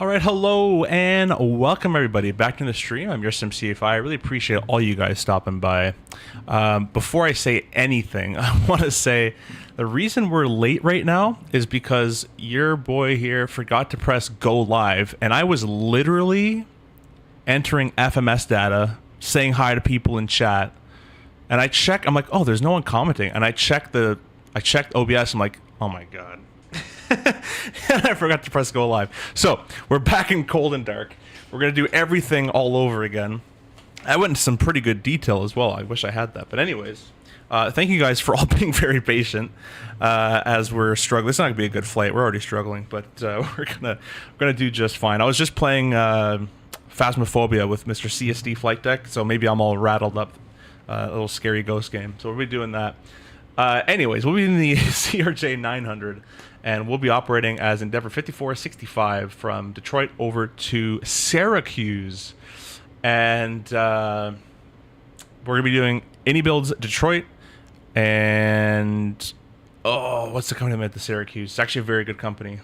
All right, hello and welcome everybody back to the stream. I'm your SimCFI. I really appreciate all you guys stopping by. Before I say anything, I want to say the reason we're late right now is because your boy here forgot to press go live, and I was literally entering FMS data, saying hi to people in chat, and I check. I'm like, oh, there's no one commenting, and I checked OBS. I'm like, oh my god. And I forgot to press go live. So we're back in cold and dark. We're gonna do everything all over again. I went into some pretty good detail as well. I wish I had that. But anyways, thank you guys for all being very patient as we're struggling. It's not gonna be a good flight. We're already struggling, but we're gonna do just fine. I was just playing Phasmophobia with Mr. CSD Flight Deck, so maybe I'm all rattled up. A little scary ghost game. So we'll be doing that. Anyways, we'll be in the CRJ900. And we'll be operating as Endeavour 5465 from Detroit over to Syracuse. And we're going to be doing Any Builds Detroit. And, oh, what's the company that made the Syracuse? It's actually a very good company.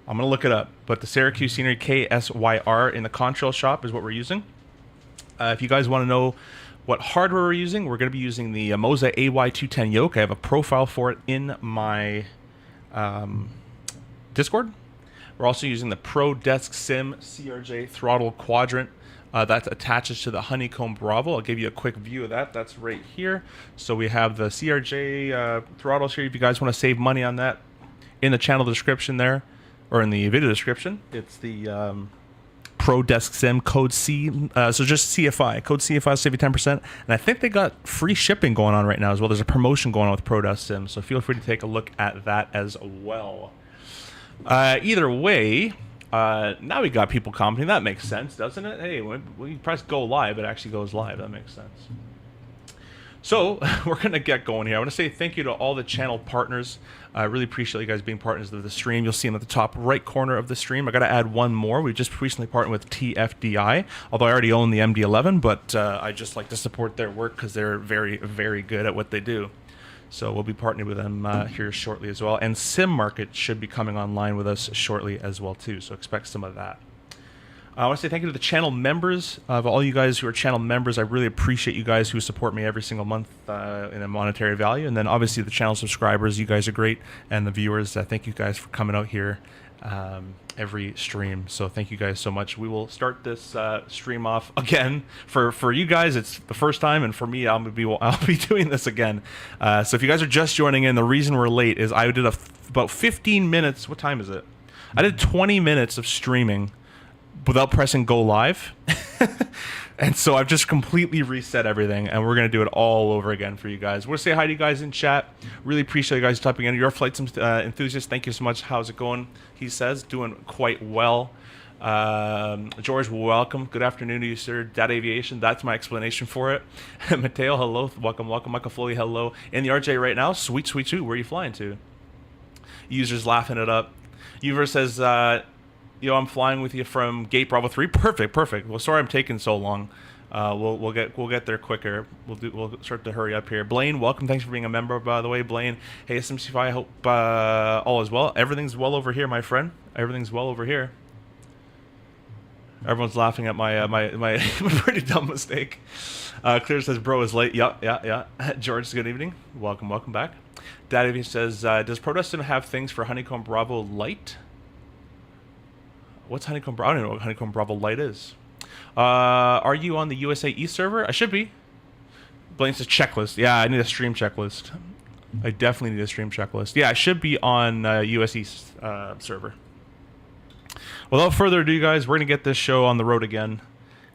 I'm going to look it up. But the Syracuse Scenery KSYR in the Contrail shop is what we're using. If you guys want to know what hardware we're using, we're going to be using the Moza AY210 yoke. I have a profile for it in my Discord. We're also using the Pro Desk Sim CRJ throttle quadrant that attaches to the Honeycomb Bravo. I'll give you a quick view of that. That's right here. So we have the CRJ throttles here. If you guys want to save money on that, in the channel description there, or in the video description, it's the Pro Desk Sim code C. So just CFI. Code CFI will save you 10%. And I think they got free shipping going on right now as well. There's a promotion going on with Pro Desk Sim. So feel free to take a look at that as well. Either way, now we got people commenting. That makes sense, doesn't it? Hey, when you press go live, it actually goes live. That makes sense. So we're going to get going here. I want to say thank you to all the channel partners. I really appreciate you guys being partners of the stream. You'll see them at the top right corner of the stream. I got to add one more. We just recently partnered with TFDI, although I already own the MD-11, but I just like to support their work because they're very, very good at what they do. So we'll be partnering with them here shortly as well. And Simmarket should be coming online with us shortly as well too. So expect some of that. I want to say thank you to the channel members. Of all you guys who are channel members, I really appreciate you guys who support me every single month in a monetary value. And then obviously the channel subscribers, you guys are great. And the viewers, thank you guys for coming out here every stream. So thank you guys so much. We will start this stream off again. For you guys, it's the first time. And for me, I'll be doing this again. So if you guys are just joining in, the reason we're late is I did about 15 minutes. What time is it? I did 20 minutes of streaming without pressing go live. And so I've just completely reset everything, and we're going to do it all over again for you guys. We'll say hi to you guys in chat. Really appreciate you guys typing in. Your flight enthusiast, thank you so much. How's it going? He says, doing quite well. George, welcome. Good afternoon to you, sir. Data Aviation, that's my explanation for it. Mateo, hello. Welcome, welcome. Michael Foley, hello. In the RJ right now. Sweet, sweet, sweet. Where are you flying to? Users laughing it up. Uver says, yo, I'm flying with you from Gate Bravo 3. Perfect, perfect. Well, sorry I'm taking so long. We'll get there quicker. We'll start to hurry up here. Blaine, welcome. Thanks for being a member, by the way. Blaine, hey SMC5, I hope all is well. Everything's well over here, my friend. Everything's well over here. Everyone's laughing at my pretty dumb mistake. Clear says, bro is late. Yeah. George, good evening. Welcome back. Daddy says, does Protestant have things for Honeycomb Bravo Light? What's Honeycomb Bravo? I don't know what Honeycomb Bravo Light is. Are you on the USA East server? I should be. Blaine says checklist. Yeah, I need a stream checklist. I definitely need a stream checklist. Yeah, I should be on US East server. Without further ado, guys, we're going to get this show on the road again.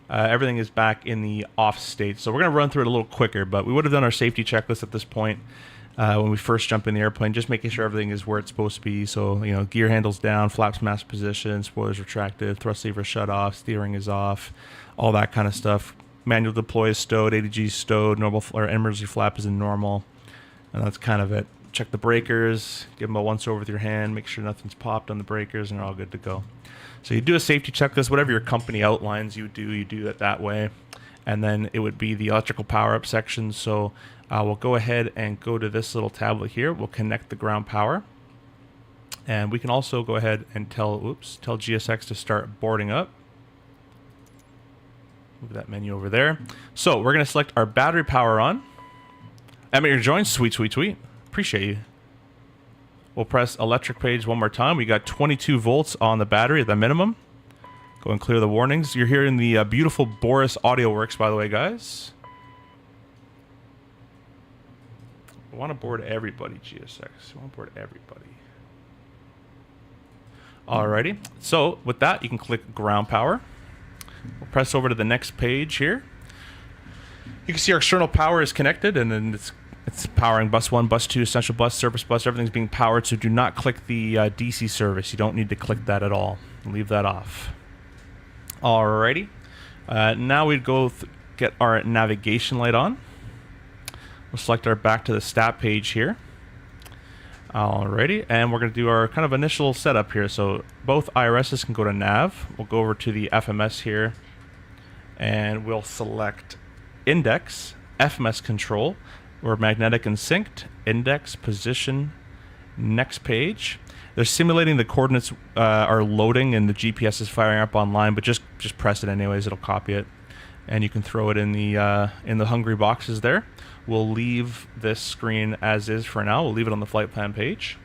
Everything is back in the off state. So we're going to run through it a little quicker, but we would have done our safety checklist at this point. When we first jump in the airplane, just making sure everything is where it's supposed to be. So, you know, gear handles down, flaps mask position, spoilers retracted, thrust lever shut off, steering is off, all that kind of stuff. Manual deploy is stowed, ADG is stowed, normal or emergency flap is in normal, and that's kind of it. Check the breakers, give them a once over with your hand, make sure nothing's popped on the breakers, and they're all good to go. So you do a safety checklist, whatever your company outlines you do it that way. And then it would be the electrical power-up section. So we'll go ahead and go to this little tablet here. We'll connect the ground power. And we can also go ahead and tell GSX to start boarding up. Move that menu over there. So we're going to select our battery power on. Emmett, you're joined. Sweet, sweet, sweet. Appreciate you. We'll press electric page one more time. We got 22 volts on the battery at the minimum. Go and clear the warnings. You're hearing the beautiful Boris Audio Works, by the way, guys. I want to board everybody, GSX. I want to board everybody. Alrighty. So with that, you can click ground power. We'll press over to the next page here. You can see our external power is connected, and then it's powering bus 1, bus 2, essential bus, service bus. Everything's being powered, so do not click the DC service. You don't need to click that at all. Leave that off. Alrighty. Now we'd go get our navigation light on. We'll select our back to the stat page here. Alrighty, and we're going to do our kind of initial setup here. So both IRSs can go to nav. We'll go over to the FMS here, and we'll select index, FMS control. We're magnetic and synced, index, position, next page. They're simulating the coordinates are loading, and the GPS is firing up online, but just press it anyways. It'll copy it, and you can throw it in the hungry boxes there. We'll leave this screen as is for now. We'll leave it on the flight plan page.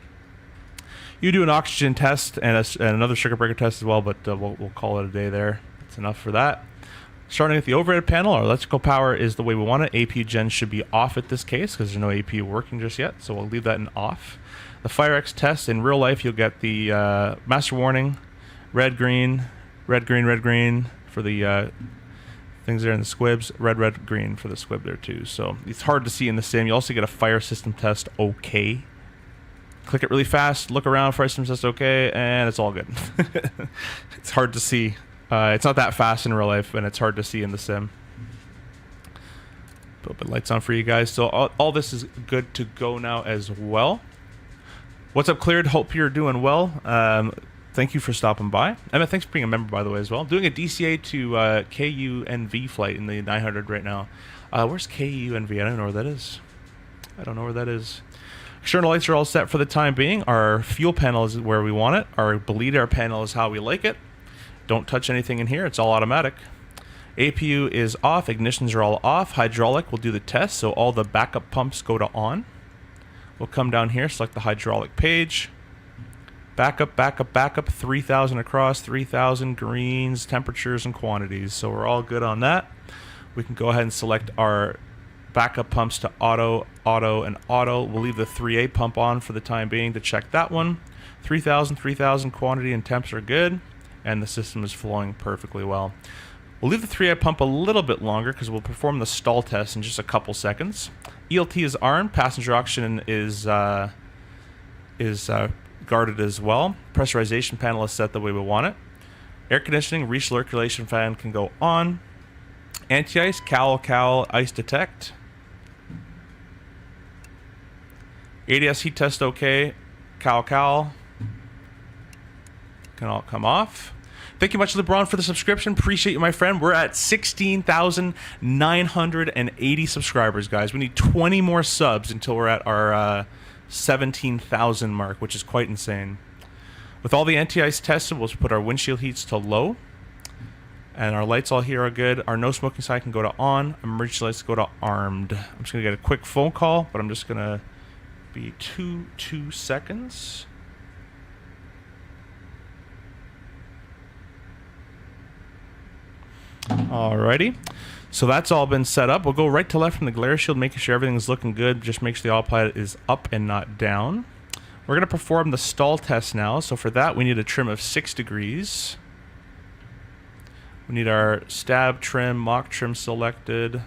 You do an oxygen test and another circuit breaker test as well, but we'll call it a day there. That's enough for that. Starting at the overhead panel, our electrical power is the way we want it. APU gen should be off at this case because there's no APU working just yet, so we'll leave that in off. The FireX test, in real life, you'll get the master warning, red, green, red, green, red, green for the things there in the squibs, red, red, green for the squib there too. So it's hard to see in the sim. You also get a fire system test okay. Click it really fast, look around, fire system test okay, and it's all good. It's hard to see. It's not that fast in real life, and it's hard to see in the sim. Put lights on for you guys. So all this is good to go now as well. What's up, Cleared? Hope you're doing well. Thank you for stopping by. Emma, thanks for being a member, by the way, as well. Doing a DCA to KUNV flight in the 900 right now. Where's KUNV? I don't know where that is. External lights are all set for the time being. Our fuel panel is where we want it. Our bleed air panel is how we like it. Don't touch anything in here. It's all automatic. APU is off. Ignitions are all off. Hydraulic, we'll do the test. So all the backup pumps go to on. We'll come down here, select the hydraulic page. Backup, backup, backup, 3,000 across, 3,000 greens, temperatures, and quantities. So we're all good on that. We can go ahead and select our backup pumps to auto, auto, and auto. We'll leave the 3A pump on for the time being to check that one. 3,000, 3,000 quantity and temps are good, and the system is flowing perfectly well. We'll leave the 3A pump a little bit longer because we'll perform the stall test in just a couple seconds. ELT is armed. Passenger oxygen is guarded as well. Pressurization panel is set the way we want it. Air conditioning, recirculation fan can go on. Anti-ice, cowl, ice detect. ADS heat test okay. Cowl. Can all come off. Thank you much, LeBron, for the subscription. Appreciate you, my friend. We're at 16,980 subscribers, guys. We need 20 more subs until we're at our 17,000 mark, which is quite insane. With all the anti-ice tested, we'll put our windshield heats to low. And our lights all here are good. Our no smoking sign can go to on. Emergency lights go to armed. I'm just going to get a quick phone call, but I'm just going to be 2 seconds. Alrighty, so that's all been set up. We'll go right to left from the glare shield, making sure everything's looking good. Just make sure the autopilot is up and not down. We're going to perform the stall test now. So for that, we need a trim of 6 degrees. We need our stab trim, mock trim selected.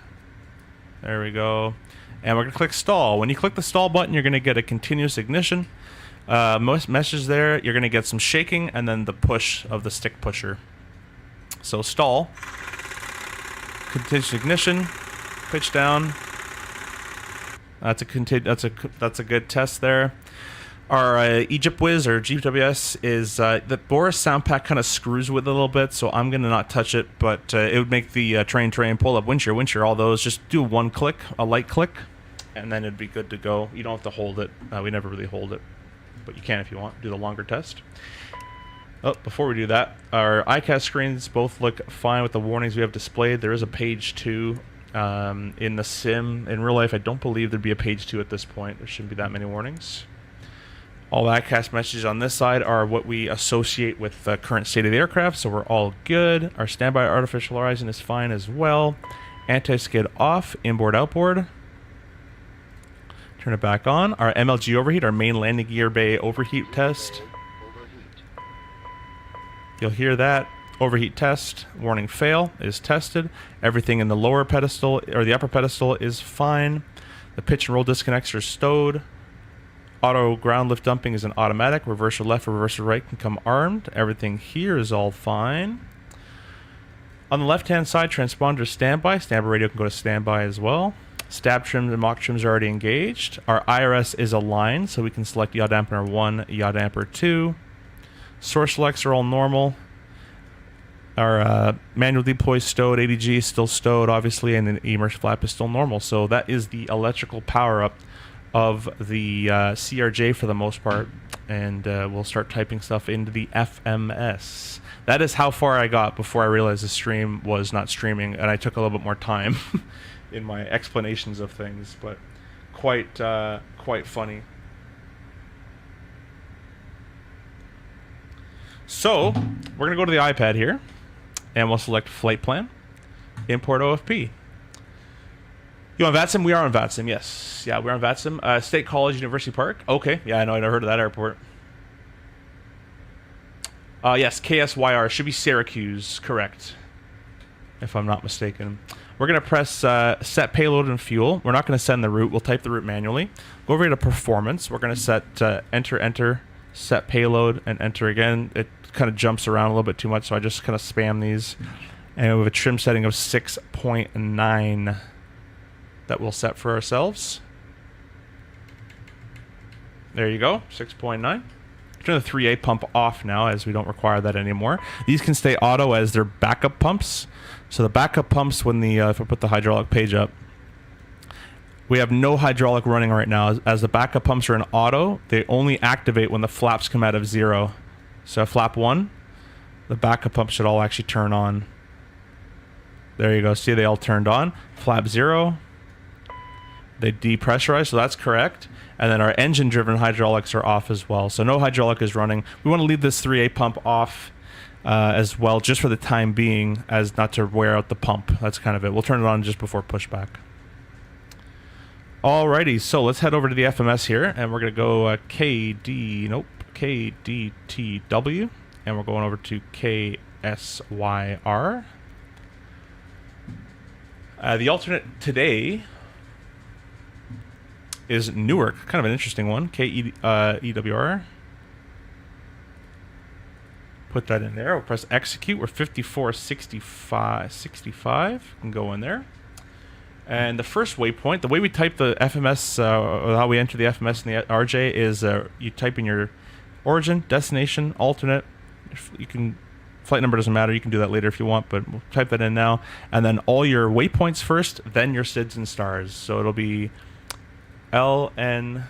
There we go. And we're going to click stall. When you click the stall button, you're going to get a continuous ignition. Most message there, you're going to get some shaking, and then the push of the stick pusher. So stall, continuous ignition, pitch down. That's a good test there. Our Egypt Wiz or GWS is the Boris sound pack kind of screws with it a little bit, so I'm gonna not touch it. But it would make the train, pull up, wind shear, all those. Just do one click, a light click, and then it'd be good to go. You don't have to hold it. We never really hold it. but you can if you want. Do the longer test. Oh, before we do that, our ICAS screens both look fine with the warnings we have displayed. There is a page 2 in the sim. In real life, I don't believe there'd be a page 2 at this point. There shouldn't be that many warnings. All ICAS messages on this side are what we associate with the current state of the aircraft, so we're all good. Our standby artificial horizon is fine as well. Anti-skid off, inboard, outboard. Turn it back on. Our MLG overheat, our main landing gear bay overheat test. You'll hear that. Overheat test, warning fail, is tested. Everything in the lower pedestal, or the upper pedestal, is fine. The pitch and roll disconnects are stowed. Auto ground lift dumping is an automatic. Reverser left, reverser right can come armed. Everything here is all fine. On the left-hand side, transponder standby. Standby radio can go to standby as well. Stab trims and mock trims are already engaged. Our IRS is aligned, so we can select yaw dampener 1, yaw damper 2. Source selects are all normal. Our manual deploy stowed, ADG is still stowed, obviously, and the emerge flap is still normal. So that is the electrical power-up of the CRJ for the most part. And we'll start typing stuff into the FMS. That is how far I got before I realized the stream was not streaming, and I took a little bit more time in my explanations of things, but quite funny. So we're gonna go to the iPad here, and we'll select flight plan, import OFP. You on VATSIM? We are on VATSIM, yes. Yeah, we're on VATSIM. State College, University Park. Okay, yeah, I know, I never heard of that airport. Yes, KSYR. Should be Syracuse, correct. If I'm not mistaken. We're going to press set payload and fuel. We're not going to send the route. We'll type the route manually. Go over to performance. We're going to set enter, set payload, and enter again. It kind of jumps around a little bit too much, so I just kind of spam these. And we have a trim setting of 6.9 that we'll set for ourselves. There you go, 6.9. Turn the 3A pump off now, as we don't require that anymore. These can stay auto as they're backup pumps. So the backup pumps, when the if I put the hydraulic page up, we have no hydraulic running right now. As the backup pumps are in auto, they only activate when the flaps come out of 0. So flap 1, the backup pumps should all actually turn on. There you go. See, they all turned on. Flap 0, they depressurize, so that's correct. And then our engine-driven hydraulics are off as well. So no hydraulic is running. We want to leave this 3A pump off as well, just for the time being, as not to wear out the pump. That's kind of it. We'll turn it on just before pushback. Alrighty, so let's head over to the FMS here, and we're going to go KDTW, and we're going over to KSYR. The alternate today is Newark, kind of an interesting one. KEWR. Put that in there. We'll press execute. We're 5465. Can go in there. And the first waypoint, the way we type the FMS, or how we enter the FMS and the RJ is you type in your origin, destination, alternate. You can, flight number doesn't matter. You can do that later if you want, but we'll type that in now. And then all your waypoints first, then your SIDS and stars. So it'll be LNCON.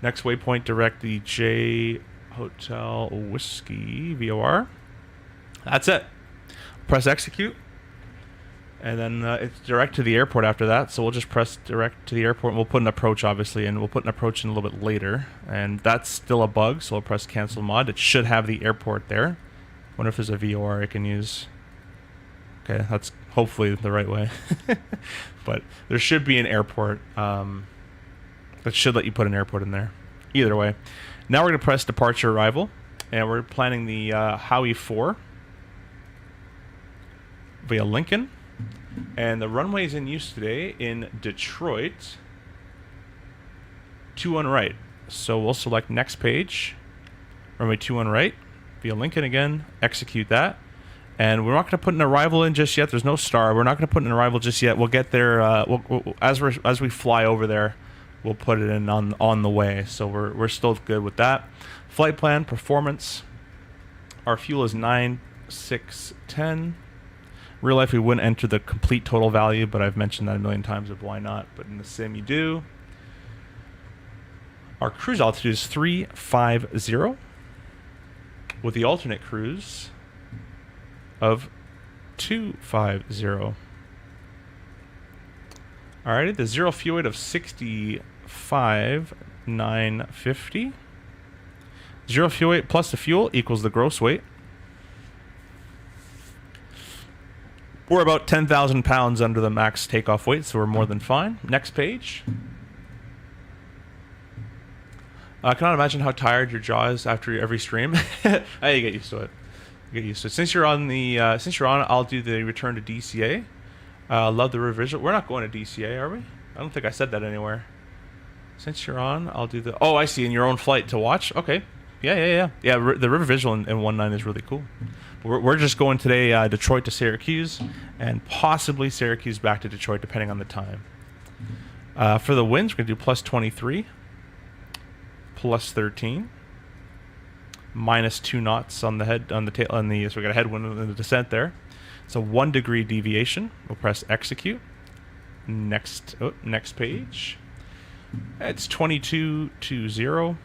Next waypoint, direct the J Hotel Whiskey VOR. That's it. Press execute. And then it's direct to the airport after that. So we'll just press direct to the airport. And we'll put an approach, obviously, and we'll put an approach in a little bit later. And that's still a bug, so we'll press cancel mod. It should have the airport there. Wonder if there's a VOR I can use. Okay, that's hopefully the right way. But there should be an airport that should let you put an airport in there. Either way. Now we're going to press departure arrival, and we're planning the Howie 4 via Lincoln. And the runway is in use today in Detroit. 21 right. So we'll select next page. Runway 21 right via Lincoln again. Execute that. And we're not going to put an arrival in just yet. There's no star. We're not going to put an arrival just yet. We'll get there as we fly over there. We'll put it in on the way. So we're still good with that. Flight plan, performance. Our fuel is 9,610. Real life, we wouldn't enter the complete total value, but I've mentioned that a million times of why not. But in the sim, you do. Our cruise altitude is 350 with the alternate cruise of 250. Alrighty, the zero fuel weight of 65,950. Zero fuel weight plus the fuel equals the gross weight. We're about 10,000 pounds under the max takeoff weight, so we're more than fine. Next page. I cannot imagine how tired your jaw is after every stream. Hey, you get used to it. You get used to it. Since you're on, I'll do the return to DCA. Love the river visual. We're not going to DCA, are we? I don't think I said that anywhere. Since you're on, I'll do the... Oh, I see. In your own flight to watch? Okay. Yeah. The river visual in 1.9 is really cool. We're just going today Detroit to Syracuse, and possibly Syracuse back to Detroit, depending on the time. For the winds, we're going to do plus 23, plus 13, minus 2 knots on the head, on the tail, so we got a headwind in the descent there. It's a 1 degree deviation. We'll press execute. Next page. It's 2220.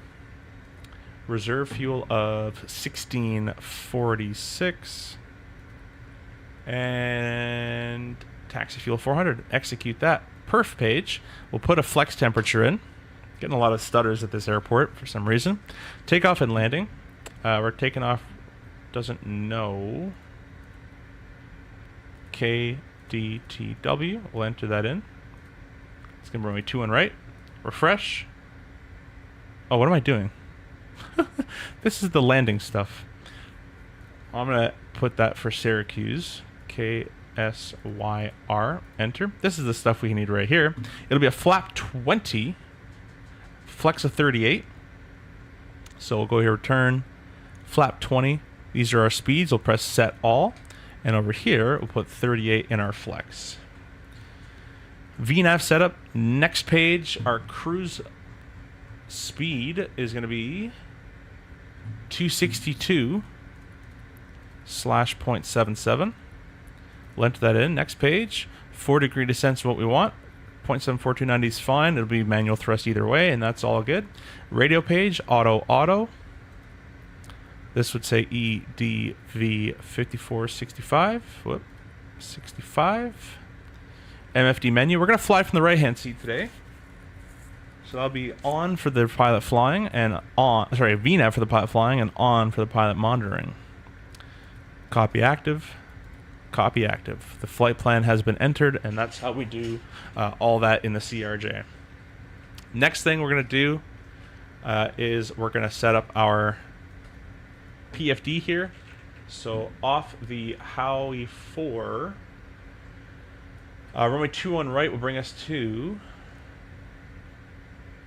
Reserve fuel of 1646. And taxi fuel 400. Execute that. Perf page. We'll put a flex temperature in. Getting a lot of stutters at this airport for some reason. Takeoff and landing. We're taking off. Doesn't know. KDTW. We'll enter that in. It's going to bring me 2 on right. Refresh. Oh, what am I doing? This is the landing stuff. I'm going to put that for Syracuse. KSYR. Enter. This is the stuff we need right here. It'll be a flap 20. Flex of 38. So we'll go here, return. Flap 20. These are our speeds. We'll press set all. And over here, we'll put 38 in our flex. VNAV setup. Next page, our cruise speed is going to be 262/0.77. We'll enter that in. Next page, 4 degree descent is what we want. 0.74290 is fine. It'll be manual thrust either way, and that's all good. Radio page, auto. This would say EDV 5465. Whoop, 65. MFD menu. We're going to fly from the right-hand seat today. So that'll be on for the pilot flying and VNAV for the pilot flying and on for the pilot monitoring. Copy active. Copy active. The flight plan has been entered, and that's how we do all that in the CRJ. Next thing we're going to do is we're going to set up our PFD here. So off the Howie 4, runway 21 right will bring us to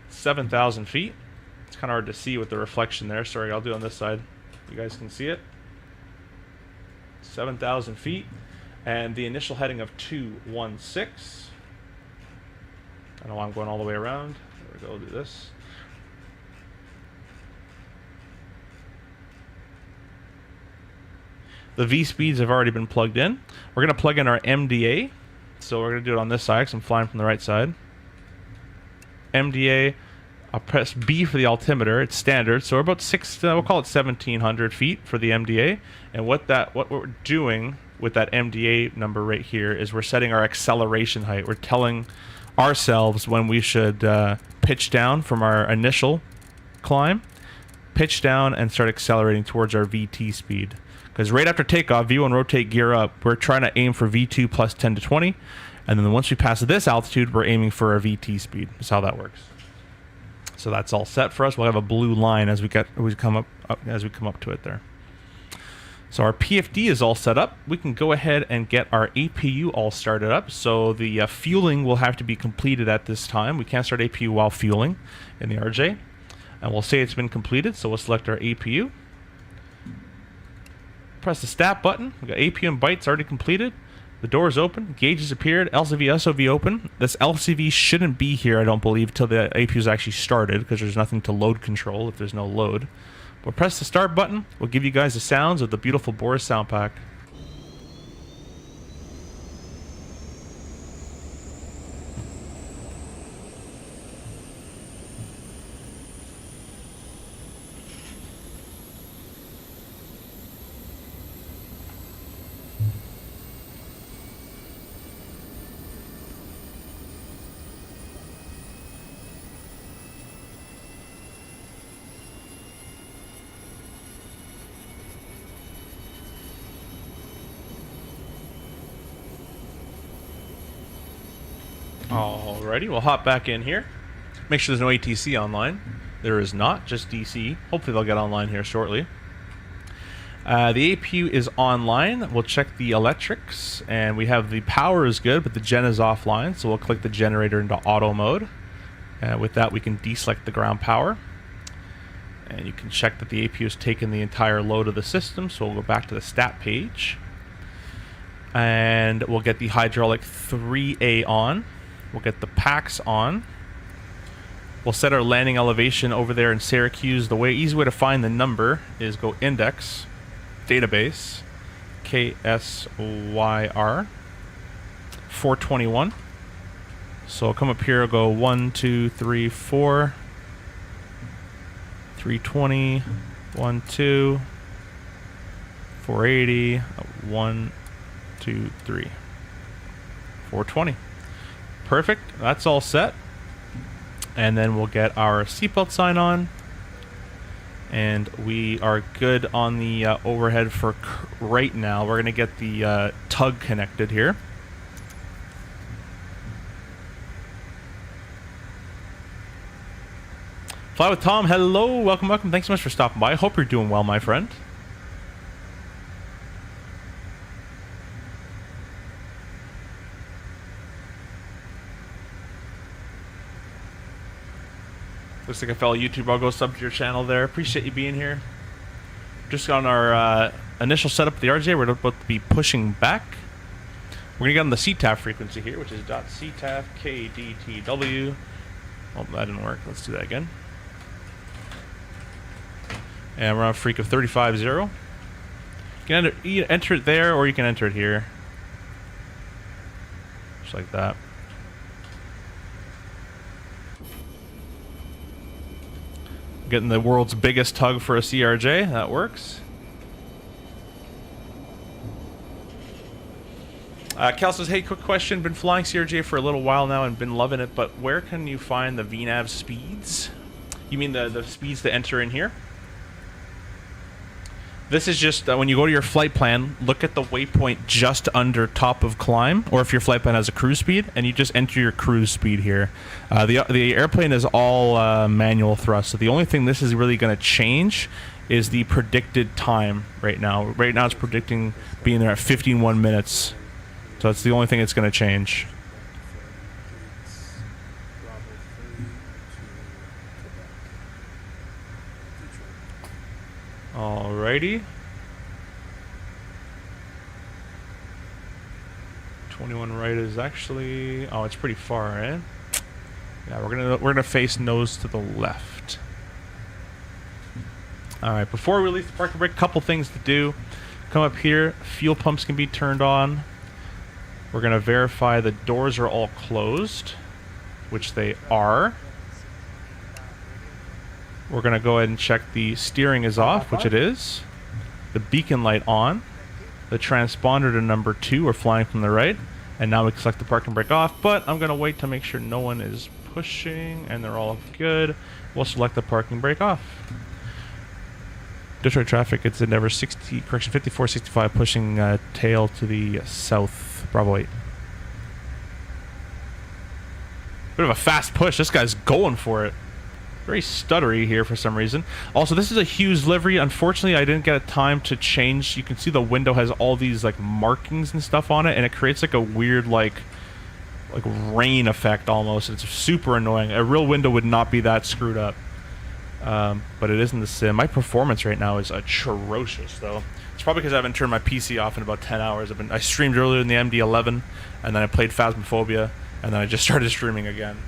7,000 feet. It's kind of hard to see with the reflection there. Sorry, I'll do it on this side. You guys can see it. 7,000 feet. And the initial heading of 216. I know I'm going all the way around. There we go, we'll do this. The V speeds have already been plugged in. We're going to plug in our MDA. So we're going to do it on this side because I'm flying from the right side. MDA. I'll press B for the altimeter. It's standard. So we're about we'll call it 1,700 feet for the MDA. And what we're doing with that MDA number right here is we're setting our acceleration height. We're telling ourselves when we should pitch down from our initial climb, pitch down and start accelerating towards our VT speed. Because right after takeoff, V1 rotate gear up, we're trying to aim for V2 plus 10 to 20. And then once we pass this altitude, we're aiming for our VT speed. That's how that works. So that's all set for us. We'll have a blue line as we come up to it there. So our PFD is all set up. We can go ahead and get our APU all started up. So the fueling will have to be completed at this time. We can't start APU while fueling in the RJ. And we'll say it's been completed. So we'll select our APU. Press the stat button. We've got APU and bytes already completed. The door's open. Gauges appeared. LCV, SOV open. This LCV shouldn't be here, I don't believe, till the APU is actually started, because there's nothing to load control if there's no load. We'll press the start button. We'll give you guys the sounds of the beautiful Boris sound pack. Alrighty, we'll hop back in here. Make sure there's no ATC online. There is not, just DC. Hopefully they'll get online here shortly. The APU is online. We'll check the electrics, and we have the power is good, but the gen is offline, so we'll click the generator into auto mode. With that, we can deselect the ground power. And you can check that the APU has taken the entire load of the system, so we'll go back to the stat page. And we'll get the hydraulic 3A on. We'll get the packs on. We'll set our landing elevation over there in Syracuse. The easy way to find the number is go index, database, KSYR, 421. So I'll come up here, I'll go 1, 2, 3, 4, 320, 1, 2, 480, 1, 2, 3, 420. Perfect, that's all set. And then we'll get our seatbelt sign on. And we are good on the overhead for right now. We're going to get the tug connected here. Fly with Tom, hello, welcome, welcome. Thanks so much for stopping by. I hope you're doing well, my friend. Looks like a fellow YouTuber. I'll go sub to your channel there. Appreciate you being here. Just on our initial setup of the RJ, we're about to be pushing back. We're going to get on the CTAF frequency here, which is .CTAF KDTW. Oh, that didn't work. Let's do that again. And we're on a freak of 35.0. You can enter it there, or you can enter it here. Just like that. Getting the world's biggest tug for a CRJ. That works. Cal says, hey, quick question. Been flying CRJ for a little while now and been loving it, but where can you find the VNAV speeds? You mean the speeds to enter in here? This is just when you go to your flight plan, look at the waypoint just under top of climb, or if your flight plan has a cruise speed, and you just enter your cruise speed here. The airplane is all manual thrust, so the only thing this is really going to change is the predicted time right now. Right now it's predicting being there at 15.1 minutes, so that's the only thing it's going to change. Alrighty. 21 right is actually, oh, it's pretty far, eh? Yeah, we're gonna face nose to the left. Alright, before we release the parking brake, a couple things to do. Come up here, fuel pumps can be turned on. We're gonna verify the doors are all closed, which they are. We're going to go ahead and check the steering is off, which it is. The beacon light on. The transponder to number 2, we're flying from the right. And now we can select the parking brake off, but I'm going to wait to make sure no one is pushing and they're all good. We'll select the parking brake off. Detroit traffic, it's Endeavor 5465 pushing tail to the south, Bravo 8. Bit of a fast push, this guy's going for it. Very stuttery here for some reason. Also, this is a Hughes livery. Unfortunately, I didn't get a time to change. You can see the window has all these like markings and stuff on it, and it creates like a weird like rain effect almost. It's super annoying. A real window would not be that screwed up, but it is in the sim. My performance right now is atrocious, though. It's probably because I haven't turned my PC off in about 10 hours. I streamed earlier in the MD-11, and then I played Phasmophobia, and then I just started streaming again.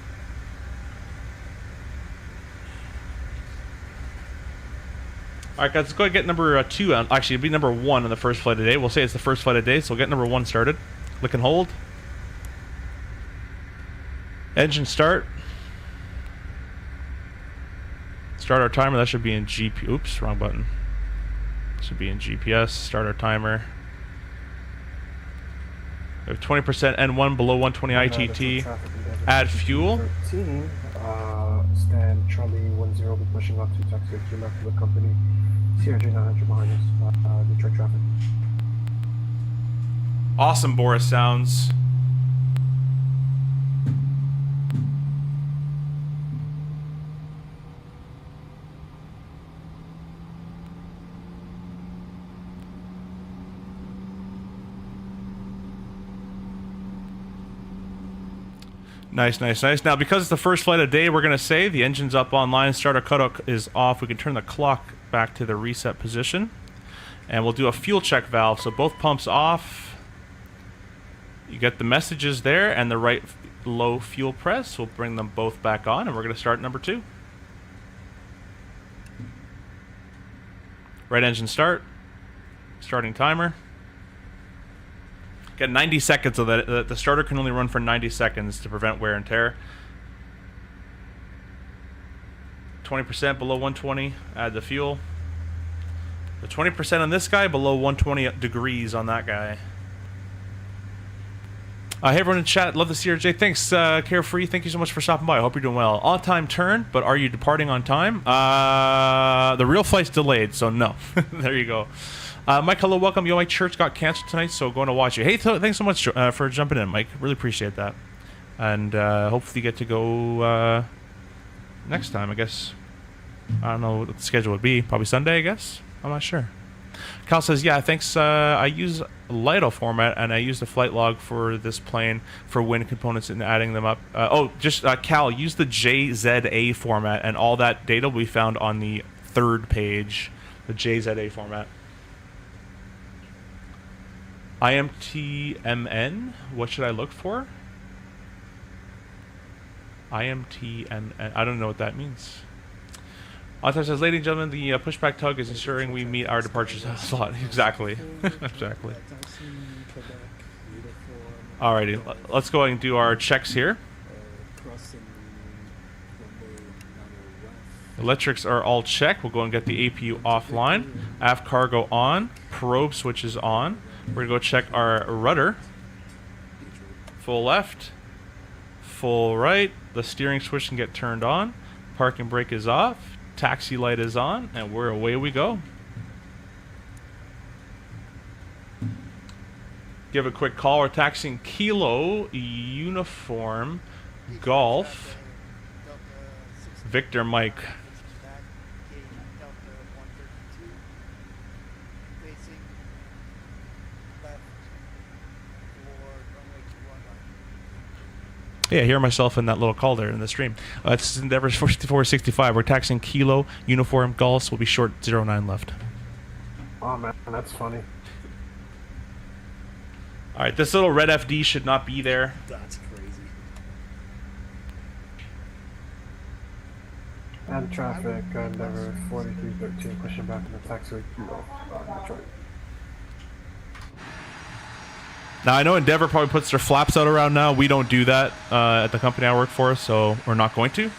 Alright guys, let's go ahead and get number 2 on. Actually, it'll be number 1 on the first flight of the day. We'll say it's the first flight of the day, so we'll get number 1 started. Click and hold. Engine start. Start our timer. That should be in GPS. Oops, wrong button. Should be in GPS. Start our timer. We have 20% N1 below 120 ITT. Add fuel. 13, stand Charlie 10 will be pushing up to taxi to left of the company. CRJ9 behind us, Detroit traffic. Awesome, Boris sounds. Nice, nice, nice. Now, because it's the first flight of the day, we're going to say the engine's up online, starter cutout is off. We can turn the clock back to the reset position. And we'll do a fuel check valve. So both pumps off. You get the messages there and the right low fuel press. We'll bring them both back on, and we're going to start number 2. Right engine start. Starting timer. Get 90 seconds of that. The starter can only run for 90 seconds to prevent wear and tear. 20% below 120, add the fuel. The 20% on this guy, below 120 degrees on that guy. Hey everyone in chat, love the CRJ. Thanks, Carefree. Thank you so much for stopping by. I hope you're doing well. On-time turn, but are you departing on time? The real flight's delayed, so no. There you go. Mike, hello, welcome. Yo, my church got canceled tonight, so going to watch you. Hey, thanks so much for jumping in, Mike. Really appreciate that. And hopefully you get to go next time, I guess. I don't know what the schedule would be. Probably Sunday, I guess. I'm not sure. Cal says, yeah, thanks. I use LIDO format, and I use the flight log for this plane for wind components and adding them up. Cal, use the JZA format, and all that data will be found on the 3rd page, the JZA format. IMTMN, what should I look for? IMTMN, I don't know what that means. Author says, ladies and gentlemen, the pushback tug is ensuring we meet our departure slot. Exactly. Exactly. Alrighty, let's go ahead and do our checks here. Electrics are all checked. We'll go and get the APU offline. Aft cargo on. Probe switch is on. We're going to go check our rudder. Full left. Full right. The steering switch can get turned on. Parking brake is off. Taxi light is on. And we're away we go. Give a quick call. We're taxiing Kilo Uniform Golf Victor Mike. Yeah, I hear myself in that little call there in the stream. It's Endeavor 4465. We're taxiing Kilo Uniform Golf. Will be short 09 left. Oh man, that's funny. All right, this little red FD should not be there. That's crazy. And traffic, Endeavor 4313, pushing back to the taxiway Kilo, Detroit. Now, I know Endeavor probably puts their flaps out around now. We don't do that at the company I work for, so we're not going to.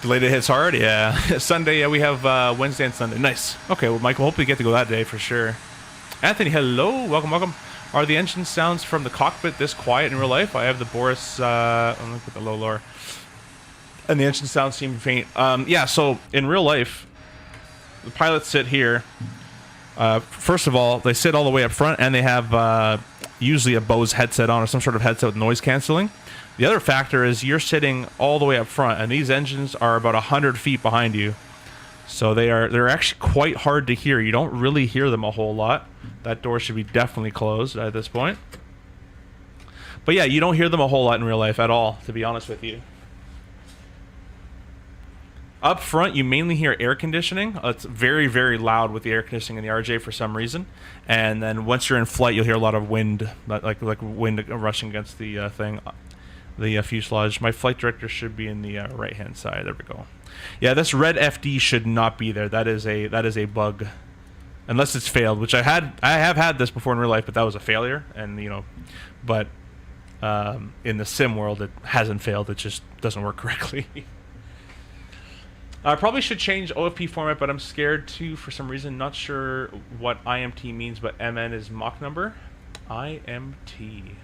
Delayed it hits hard? Yeah. Sunday, yeah, we have Wednesday and Sunday. Nice. Okay, well, Michael, hopefully get to go that day for sure. Anthony, hello. Welcome, welcome. Are the engine sounds from the cockpit this quiet in real life? I have the Boris... let me put the low lower. And the engine sounds seem faint. Yeah, so in real life, the pilots sit here. First of all, they sit all the way up front, and they have usually a Bose headset on or some sort of headset with noise canceling. The other factor is you're sitting all the way up front, and these engines are about 100 feet behind you. So they're actually quite hard to hear. You don't really hear them a whole lot. That door should be definitely closed at this point. But yeah, you don't hear them a whole lot in real life at all, to be honest with you. Up front, you mainly hear air conditioning. It's very, very loud with the air conditioning in the RJ for some reason. And then once you're in flight, you'll hear a lot of wind, like wind rushing against the thing, the fuselage. My flight director should be in the right-hand side. There we go. Yeah, this red FD should not be there. That is a bug, unless it's failed. Which I have had this before in real life, but that was a failure. And but in the sim world, it hasn't failed. It just doesn't work correctly. I probably should change OFP format, but I'm scared to for some reason. Not sure what IMT means, but MN is Mach number. IMT.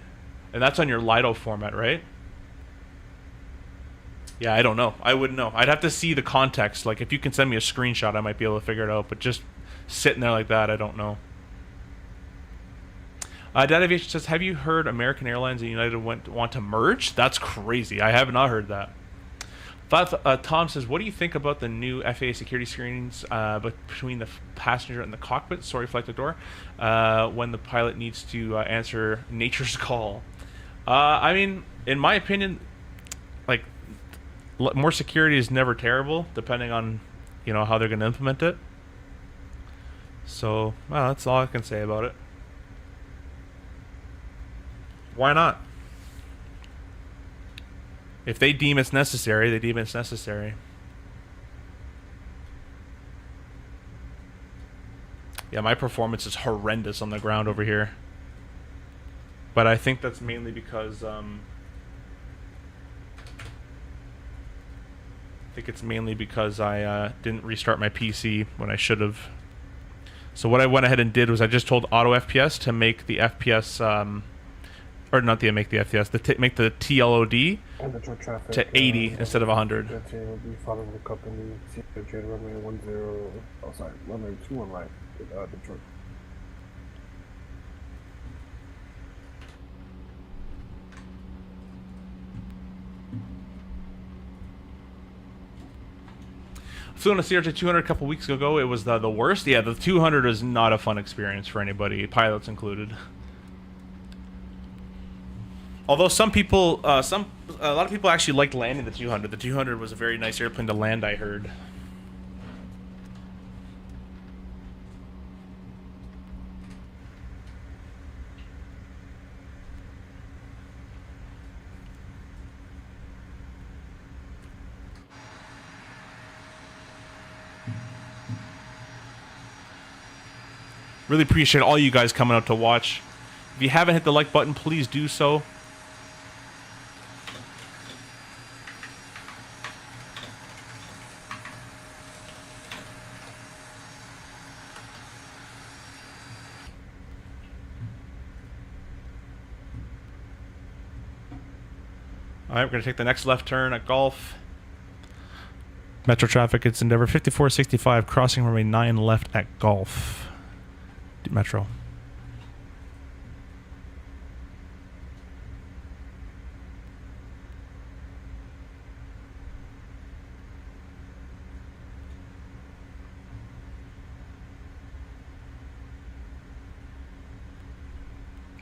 And that's on your LIDO format, right? Yeah, I don't know. I wouldn't know. I'd have to see the context. Like, if you can send me a screenshot, I might be able to figure it out. But just sitting there like that, I don't know. Dad Aviation says, have you heard American Airlines and United want to merge? That's crazy. I have not heard that. Tom says, what do you think about the new FAA security screenings between the passenger and the cockpit? Sorry, flight the door. When the pilot needs to answer nature's call. I mean, in my opinion, like, more security is never terrible, depending on, you know, how they're going to implement it. So, well, that's all I can say about it. Why not? If they deem it's necessary, they deem it's necessary. Yeah, my performance is horrendous on the ground over here. But I think that's mainly because I didn't restart my PC when I should have. So what I went ahead and did was I just told Auto FPS to make the FPS, or not the make the FPS, make the TLOD traffic, to 80 instead of 100. Will be following the company CRJ runway runway 21 right with Detroit. Flew on a CRJ200 a couple weeks ago. It was the worst. Yeah, the 200 is not a fun experience for anybody, pilots included. Although some people, a lot of people actually liked landing the 200. The 200 was a very nice airplane to land, I heard. Really appreciate all you guys coming out to watch. If you haven't hit the like button, please do so. Alright, we're going to take the next left turn at Gulf. Metro traffic, it's Endeavor 5465, crossing runway 9 left at Gulf. Metro.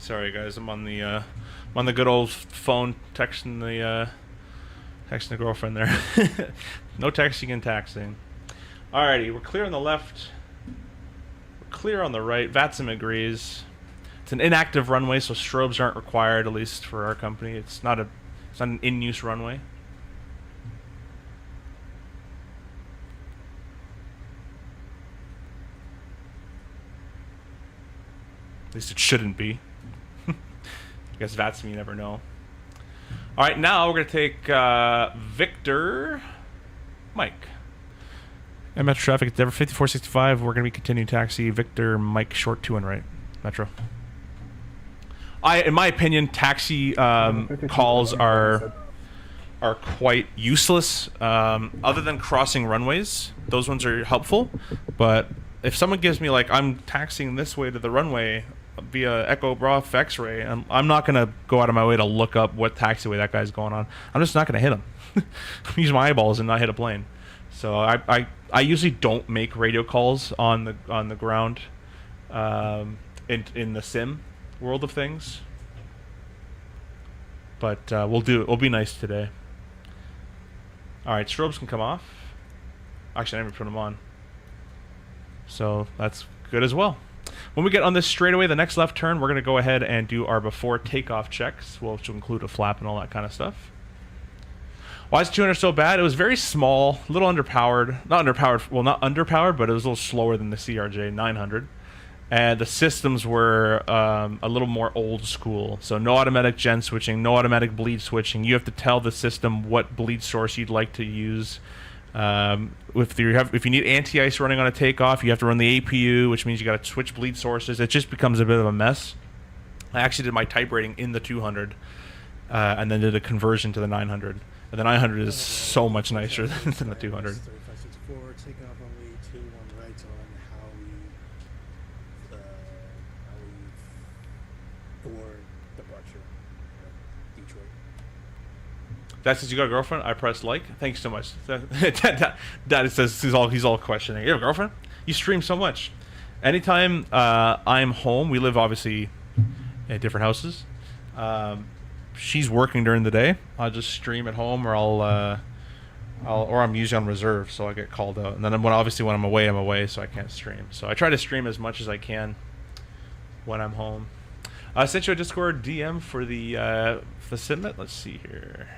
Sorry guys, I'm on the good old phone texting the girlfriend there. No texting and taxing. Alrighty, we're clear on the left. Clear on the right. Vatsum agrees. It's an inactive runway, so strobes aren't required, at least for our company. It's not an in-use runway. At least it shouldn't be. I guess Vatsum, you never know. Alright, now we're going to take Victor Mike. And Metro traffic, Endeavor 5465. We're going to be continuing taxi. Victor Mike short 2 and right. Metro. In my opinion, taxi calls are quite useless. Other than crossing runways, those ones are helpful. But if someone gives me like I'm taxiing this way to the runway via Echo Bravo X-ray, I'm not going to go out of my way to look up what taxiway that guy's going on. I'm just not going to hit him. Use my eyeballs and not hit a plane. So I usually don't make radio calls on the ground in the sim world of things. But we'll do it. We'll be nice today. Alright, strobes can come off. Actually, I never put them on. So that's good as well. When we get on this straightaway, the next left turn, we're going to go ahead and do our before takeoff checks, which will include a flap and all that kind of stuff. Why is 200 so bad? It was very small, a little underpowered. Not underpowered, well, not underpowered, but it was a little slower than the CRJ900. And the systems were a little more old school. So no automatic gen switching, no automatic bleed switching. You have to tell the system what bleed source you'd like to use. If you need anti-ice running on a takeoff, you have to run the APU, which means you got to switch bleed sources. It just becomes a bit of a mess. I actually did my type rating in the 200, and then did a conversion to the 900. And the 900 is so much nicer than the 200. 3564, takeoff only 21 right on how we board departure Detroit. That says you got a girlfriend. I pressed like. Thank you so much. That says he's all questioning. You have a girlfriend? You stream so much. Anytime I'm home, we live obviously in different houses. She's working during the day. I'll just stream at home, or or I'm usually on reserve, so I get called out. And then when I'm away, so I can't stream. So I try to stream as much as I can when I'm home. I sent you a Discord DM for the Simmet. Let's see here.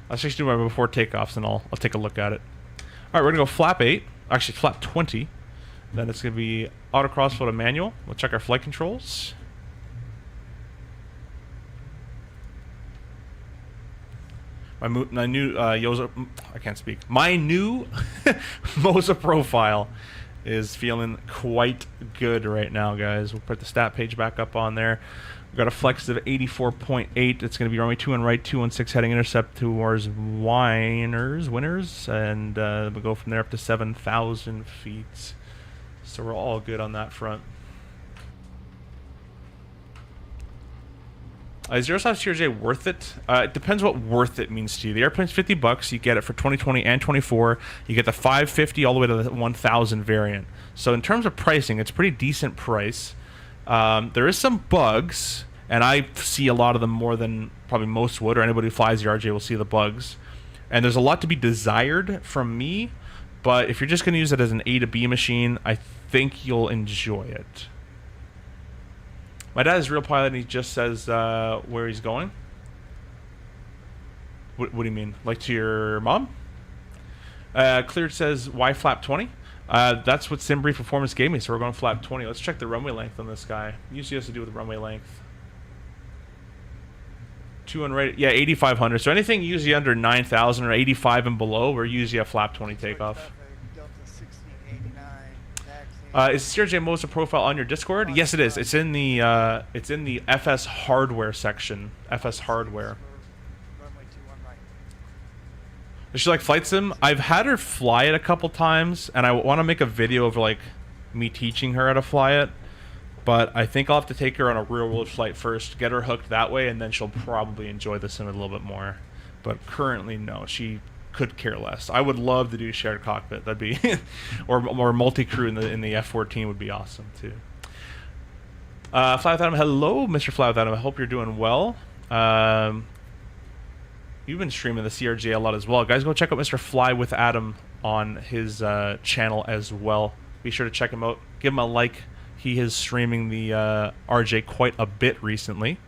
Let's just do my before takeoffs, and I'll take a look at it. All right, we're gonna go flap 8. Actually, flap 20. Then it's gonna be autocross photo manual. We'll check our flight controls. My new Yoza, I can't speak. My new Moza profile is feeling quite good right now, guys. We'll put the stat page back up on there. We've got a flex of 84.8. It's going to be runway 2 and right, 216 heading intercept towards winners, and we'll go from there up to 7,000 feet. So we're all good on that front. Is Aerosoft CRJ worth it? It depends what worth it means to you. The airplane's $50. You get it for 2020 and 24. You get the 550 all the way to the 1000 variant. So in terms of pricing, it's a pretty decent price. There is some bugs, and I see a lot of them more than probably most would, or anybody who flies the RJ will see the bugs. And there's a lot to be desired from me, but if you're just going to use it as an A to B machine, I think you'll enjoy it. My dad is a real pilot, and he just says where he's going. What do you mean? Like to your mom? Cleared says, why flap 20? That's what SimBrief Performance gave me, so we're going flap 20. Let's check the runway length on this guy. Usually has to do with the runway length. 2 and right, yeah, 8,500. So anything usually under 9,000 or 85 and below, we're usually a flap 20 takeoff. Is CRJ Moza profile on your Discord? Yes, it is. It's in the FS hardware section. FS hardware. Does she like flight sim? I've had her fly it a couple times, and I want to make a video of like me teaching her how to fly it. But I think I'll have to take her on a real world flight first, get her hooked that way, and then she'll probably enjoy the sim a little bit more. But currently, no. She could care less. I would love to do shared cockpit. That'd be, or multi-crew in the F-14 would be awesome too. Fly with Adam, hello, Mr. Fly with Adam. I hope you're doing well. You've been streaming the CRJ a lot as well, guys. Go check out Mr. Fly with Adam on his channel as well. Be sure to check him out. Give him a like. He is streaming the RJ quite a bit recently.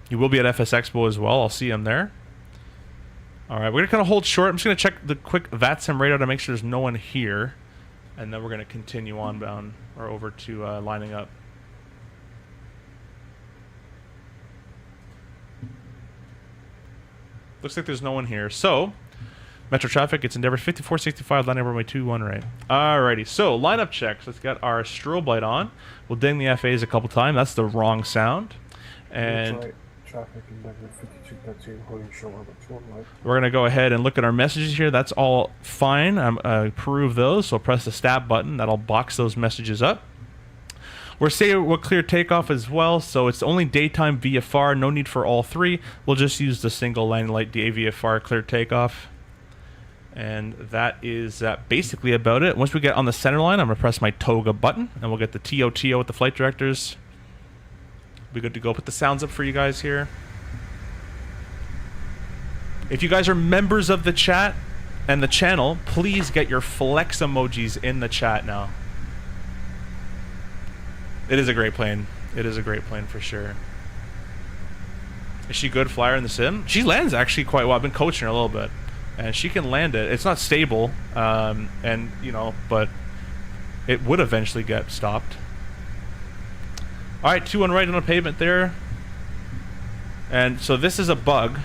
He will be at FS Expo as well. I'll see him there. All right, we're gonna kind of hold short. I'm just gonna check the quick VATSIM radar to make sure there's no one here, and then we're gonna continue on bound or over to lining up. Looks like there's no one here. So, Metro traffic, it's Endeavour 5465, landing runway 21 right. Alrighty, so lineup checks. Let's get our strobe light on. We'll ding the FAs a couple times. That's the wrong sound. And traffic Endeavour 5213, holding short orbit 21 right. We're going to go ahead and look at our messages here. That's all fine. Approve those, so press the stab button. That'll box those messages up. We'll clear takeoff as well, so it's only daytime VFR. No need for all three. We'll just use the single landing light day VFR clear takeoff. And that is basically about it. Once we get on the center line, I'm going to press my toga button, and we'll get the TOTO with the flight directors. Be good to go. Put the sounds up for you guys here. If you guys are members of the chat and the channel, please get your flex emojis in the chat now. It is a great plane. It is a great plane for sure. Is she a good flyer in the sim? She lands actually quite well. I've been coaching her a little bit, and she can land it. It's not stable, and you know, but it would eventually get stopped. All right, 2-1 right on the pavement there. And so this is a bug.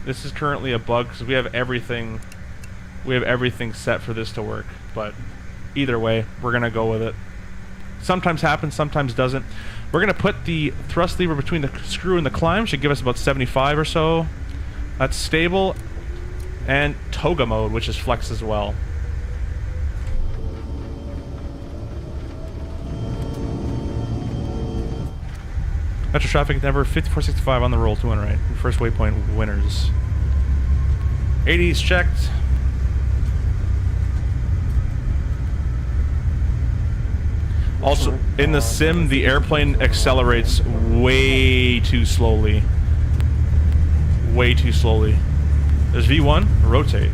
This is currently a bug because we have everything. We have everything set for this to work. But either way, we're gonna go with it. Sometimes happens, sometimes doesn't. We're gonna put the thrust lever between the screw and the climb. Should give us about 75 or so. That's stable. And toga mode, which is flex as well. Metro traffic never 5465 on the roll, 2 right. First waypoint winners. 80s checked. Also, in the sim, the airplane accelerates way too slowly. Way too slowly. There's V1, rotate.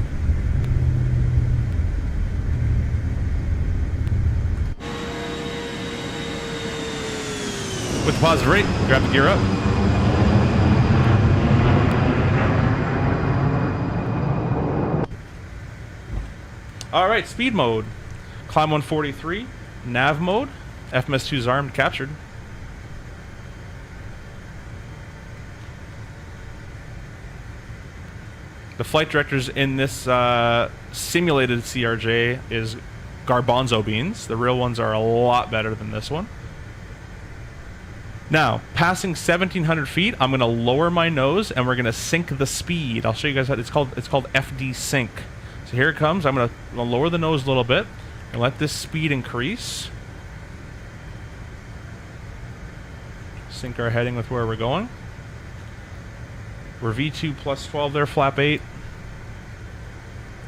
With the positive rate, grab the gear up. Alright, speed mode. Climb 143, nav mode. FMS2's armed, captured. The flight directors in this simulated CRJ is garbanzo beans. The real ones are a lot better than this one. Now, passing 1,700 feet, I'm going to lower my nose and we're going to sync the speed. I'll show you guys how it's called FD sync. So here it comes. I'm going to lower the nose a little bit and let this speed increase. Sync our heading with where we're going. We're V2 plus 12 there, flap 8.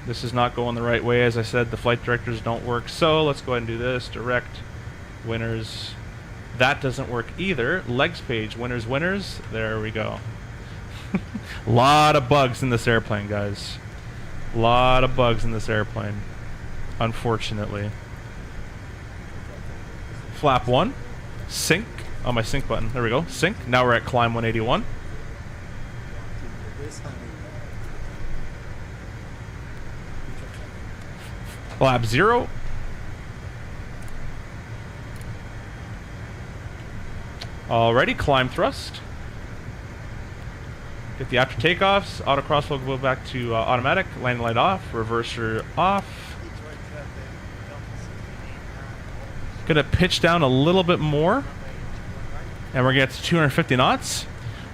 This is not going the right way. As I said, the flight directors don't work. So let's go ahead and do this. Direct, winners. That doesn't work either. Legs page, winners, winners. There we go. A lot of bugs in this airplane, guys. A lot of bugs in this airplane, unfortunately. Flap 1. Sync. Oh, my sync button. There we go. Sync. Now we're at climb 181. Flap 0. Alrighty, climb thrust. Get the after takeoffs. Autocross will go back to automatic. Landing light off. Reverser off. Gonna pitch down a little bit more. And we're gonna get to 250 knots.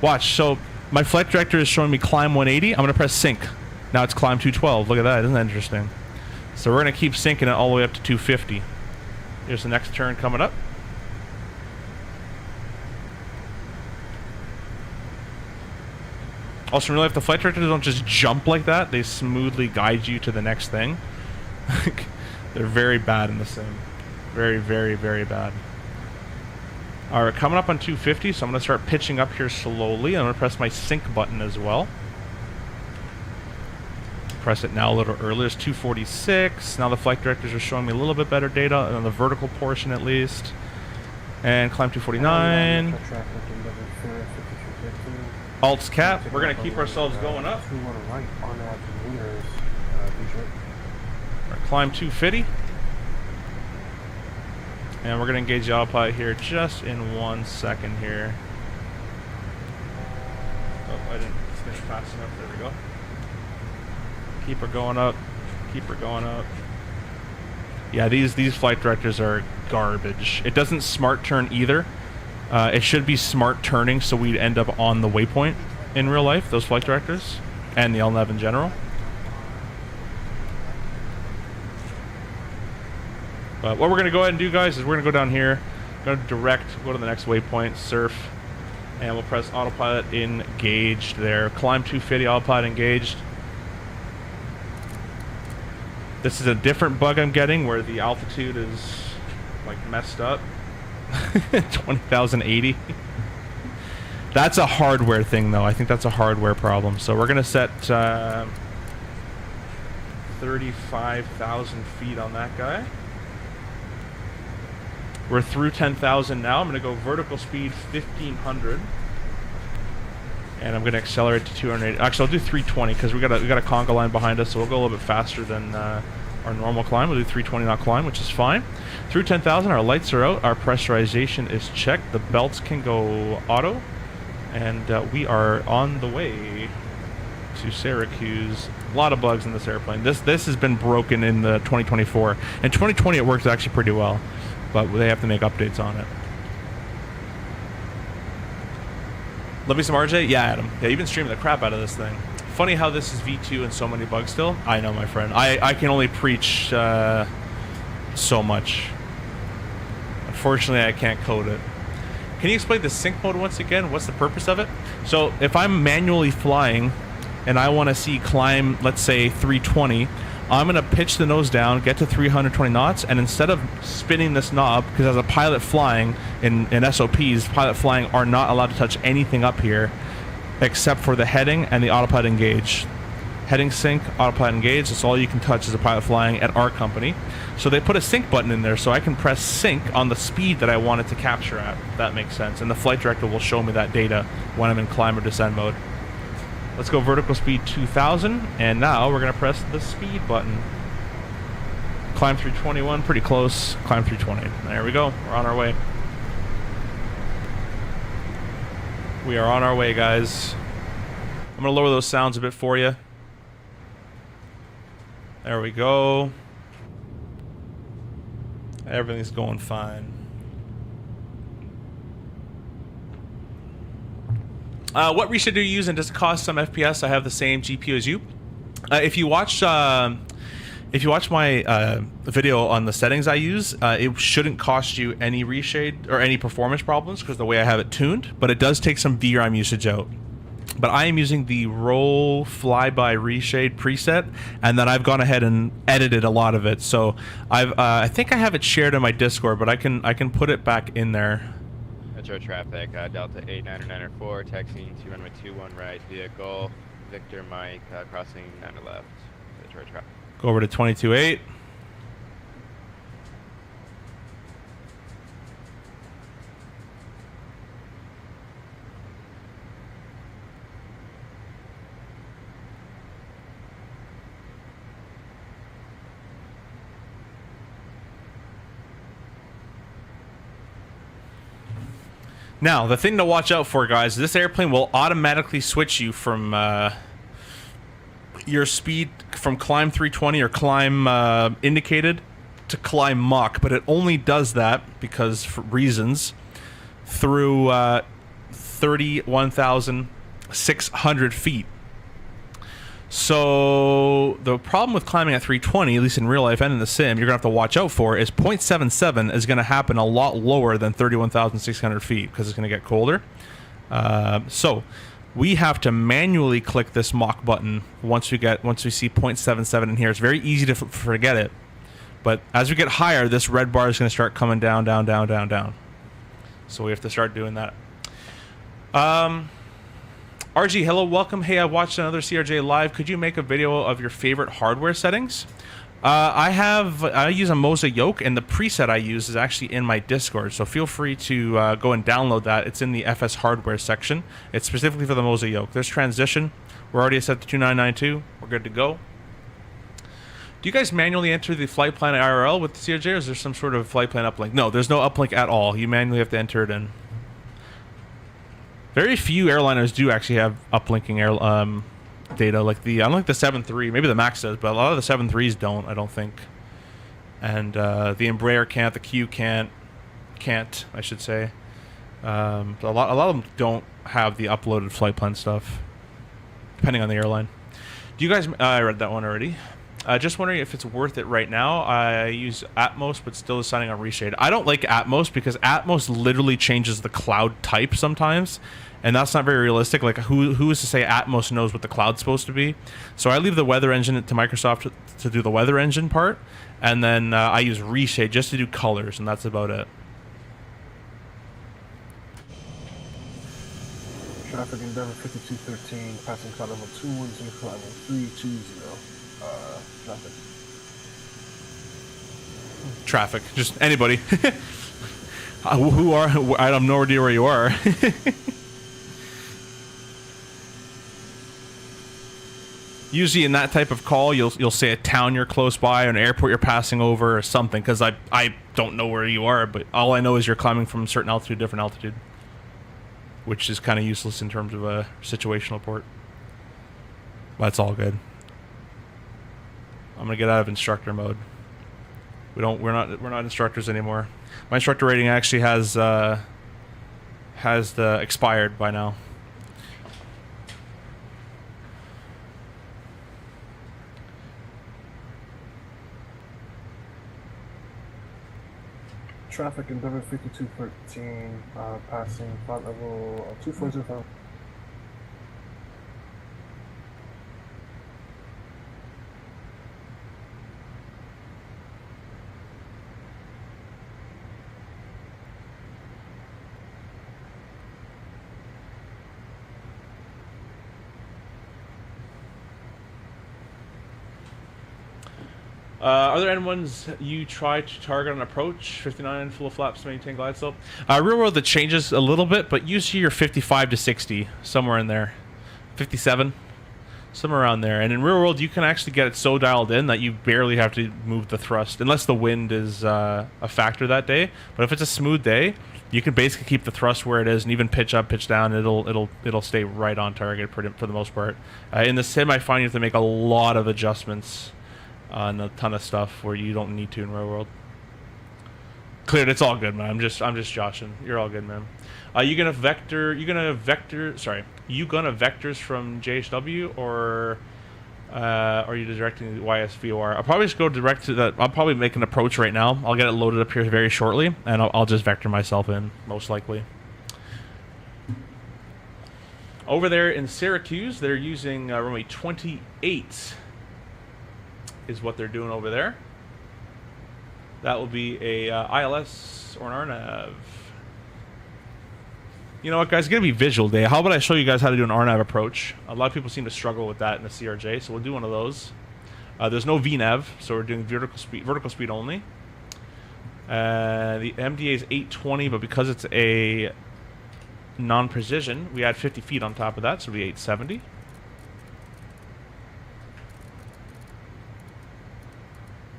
Watch, so my flight director is showing me climb 180. I'm gonna press sync. Now it's climb 212. Look at that, isn't that interesting? So we're gonna keep syncing it all the way up to 250. Here's the next turn coming up. Also, in real life, the flight directors don't just jump like that. They smoothly guide you to the next thing. They're very bad in the sim. Very, very, very bad. Alright, coming up on 250, so I'm going to start pitching up here slowly. I'm going to press my sync button as well. Press it now a little earlier. It's 246. Now the flight directors are showing me a little bit better data on the vertical portion at least. And climb 249. Alt's cap. We're going to keep ourselves going up. Climb 250. And we're going to engage the autopilot here just in 1 second here. Oh, I didn't finish fast enough. There we go. Keep her going up. Keep her going up. Yeah, these flight directors are garbage. It doesn't smart turn either. It should be smart turning, so we'd end up on the waypoint in real life, those flight directors, and the RNAV in general. But what we're going to go ahead and do, guys, is we're going to go down here, go to direct, go to the next waypoint, surf, and we'll press autopilot engaged there. Climb 250, autopilot engaged. This is a different bug I'm getting where the altitude is like messed up. 20,080. That's a hardware thing, though. I think that's a hardware problem. So we're going to set 35,000 feet on that guy. We're through 10,000 now. I'm going to go vertical speed 1,500. And I'm going to accelerate to 280. Actually, I'll do 320 because we got a conga line behind us, so we'll go a little bit faster than our normal climb. We'll do 320 knot climb, which is fine. Through 10,000, our lights are out. Our pressurization is checked. The belts can go auto. And we are on the way to Syracuse. A lot of bugs in this airplane. This has been broken in the 2024. In 2020, it worked actually pretty well. But they have to make updates on it. Love me some RJ? Yeah, Adam. Yeah, you've been streaming the crap out of this thing. Funny how this is V2 and so many bugs still. I know, my friend. I can only preach so much. Unfortunately, I can't code it. Can you explain the sync mode once again? What's the purpose of it? So if I'm manually flying and I want to see climb, let's say 320, I'm going to pitch the nose down, get to 320 knots, and instead of spinning this knob, because as a pilot flying, in SOPs, pilot flying are not allowed to touch anything up here except for the heading and the autopilot engage. Heading sync, autopilot engage, that's all you can touch as a pilot flying at our company. So they put a sync button in there so I can press sync on the speed that I want it to capture at, if that makes sense. And the flight director will show me that data when I'm in climb or descend mode. Let's go vertical speed 2000, and now we're going to press the speed button. Climb 321, pretty close. Climb 320. There we go. We're on our way. We are on our way, guys. I'm going to lower those sounds a bit for you. There we go. Everything's going fine. What reshade do you use, and does it cost some FPS? I have the same GPU as you. If you watch my video on the settings I use, it shouldn't cost you any reshade or any performance problems because the way I have it tuned, but it does take some VRAM usage out. But I am using the roll flyby reshade preset, and then I've gone ahead and edited a lot of it. So I think I have it shared in my Discord, but I can put it back in there. Metro traffic, Delta 8994, taxiing to runway 21 right, vehicle, Victor Mike, crossing 9 left. Metro traffic. Go over to 22.8. Now, the thing to watch out for, guys, this airplane will automatically switch you from your speed from climb 320 or climb indicated to climb Mach, but it only does that because for reasons through 31,600 feet. So the problem with climbing at 320, at least in real life and in the sim, you're gonna have to watch out for is 0.77 is gonna happen a lot lower than 31,600 feet because it's gonna get colder. So we have to manually click this Mach button once we see 0.77 in here. It's very easy to forget it, but as we get higher, this red bar is gonna start coming down, down, down, down, down. So we have to start doing that. RG, hello, welcome. Hey, I watched another CRJ live. Could you make a video of your favorite hardware settings? I use a Moza yoke, and the preset I use is actually in my Discord, so feel free to go and download that. It's in the FS hardware section. It's specifically for the Moza yoke. There's transition. We're already set to 2992. We're good to go. Do you guys manually enter the flight plan IRL with the CRJ, or is there some sort of flight plan uplink? No, there's no uplink at all. You manually have to enter it in. Very few airliners do actually have uplinking data, like I don't think the 7.3, maybe the Max does, but a lot of the 7.3s don't, I don't think. And the Embraer can't, the Q can't, I should say. A lot of them don't have the uploaded flight plan stuff, depending on the airline. Do you guys, I read that one already. Just wondering if it's worth it right now. I use Atmos, but still deciding on reshade. I don't like Atmos because Atmos literally changes the cloud type sometimes, and that's not very realistic. Like, who is to say Atmos knows what the cloud's supposed to be? So I leave the weather engine to Microsoft to do the weather engine part, and then I use reshade just to do colors, and that's about it. Traffic Endeavor 5213, passing cloud level 210, cloud level 320. Traffic. Just anybody. Who are? I have no idea where you are. Usually in that type of call, you'll say a town you're close by, or an airport you're passing over, or something. Because I don't know where you are, but all I know is you're climbing from a certain altitude, different altitude, which is kind of useless in terms of a situational port. That's all good. I'm gonna get out of instructor mode. We're not instructors anymore. My instructor rating actually has expired by now. traffic Endeavour 5213, passing flight level 2405. Are there any ones you try to target on approach? 59 full of flaps, maintain glide slope. Real world, that changes a little bit, but usually you're 55 to 60, somewhere in there. 57, somewhere around there. And in real world, you can actually get it so dialed in that you barely have to move the thrust, unless the wind is a factor that day. But if it's a smooth day, you can basically keep the thrust where it is, and even pitch up, pitch down. It'll stay right on target for the most part. In the sim, I find you have to make a lot of adjustments on a ton of stuff where you don't need to in real world. Cleared. It's all good, man. I'm just joshing. You're all good, man. You gonna vectors from JHW, or are you directing the YSVOR? I'll probably just go direct to that. I'll probably make an approach right now. I'll get it loaded up here very shortly, and I'll just vector myself in, most likely. Over there in Syracuse, they're using runway 28 is what they're doing over there. That will be a ILS or an RNAV. You know what, guys? It's going to be visual day. How about I show you guys how to do an RNAV approach? A lot of people seem to struggle with that in the CRJ, so we'll do one of those. There's no VNAV, so we're doing vertical speed only. The MDA is 820, but because it's a non-precision, we add 50 feet on top of that, so it'll be 870.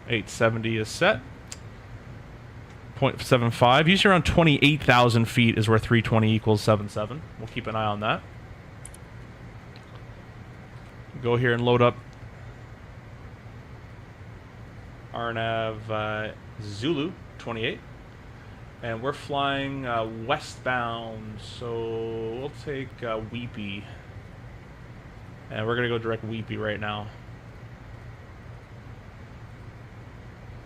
.870 is set. 0.75. Usually around 28,000 feet is where 320 equals 77. We'll keep an eye on that. Go here and load up RNAV Zulu 28. And we're flying westbound, so we'll take Weepy. And we're going to go direct Weepy right now.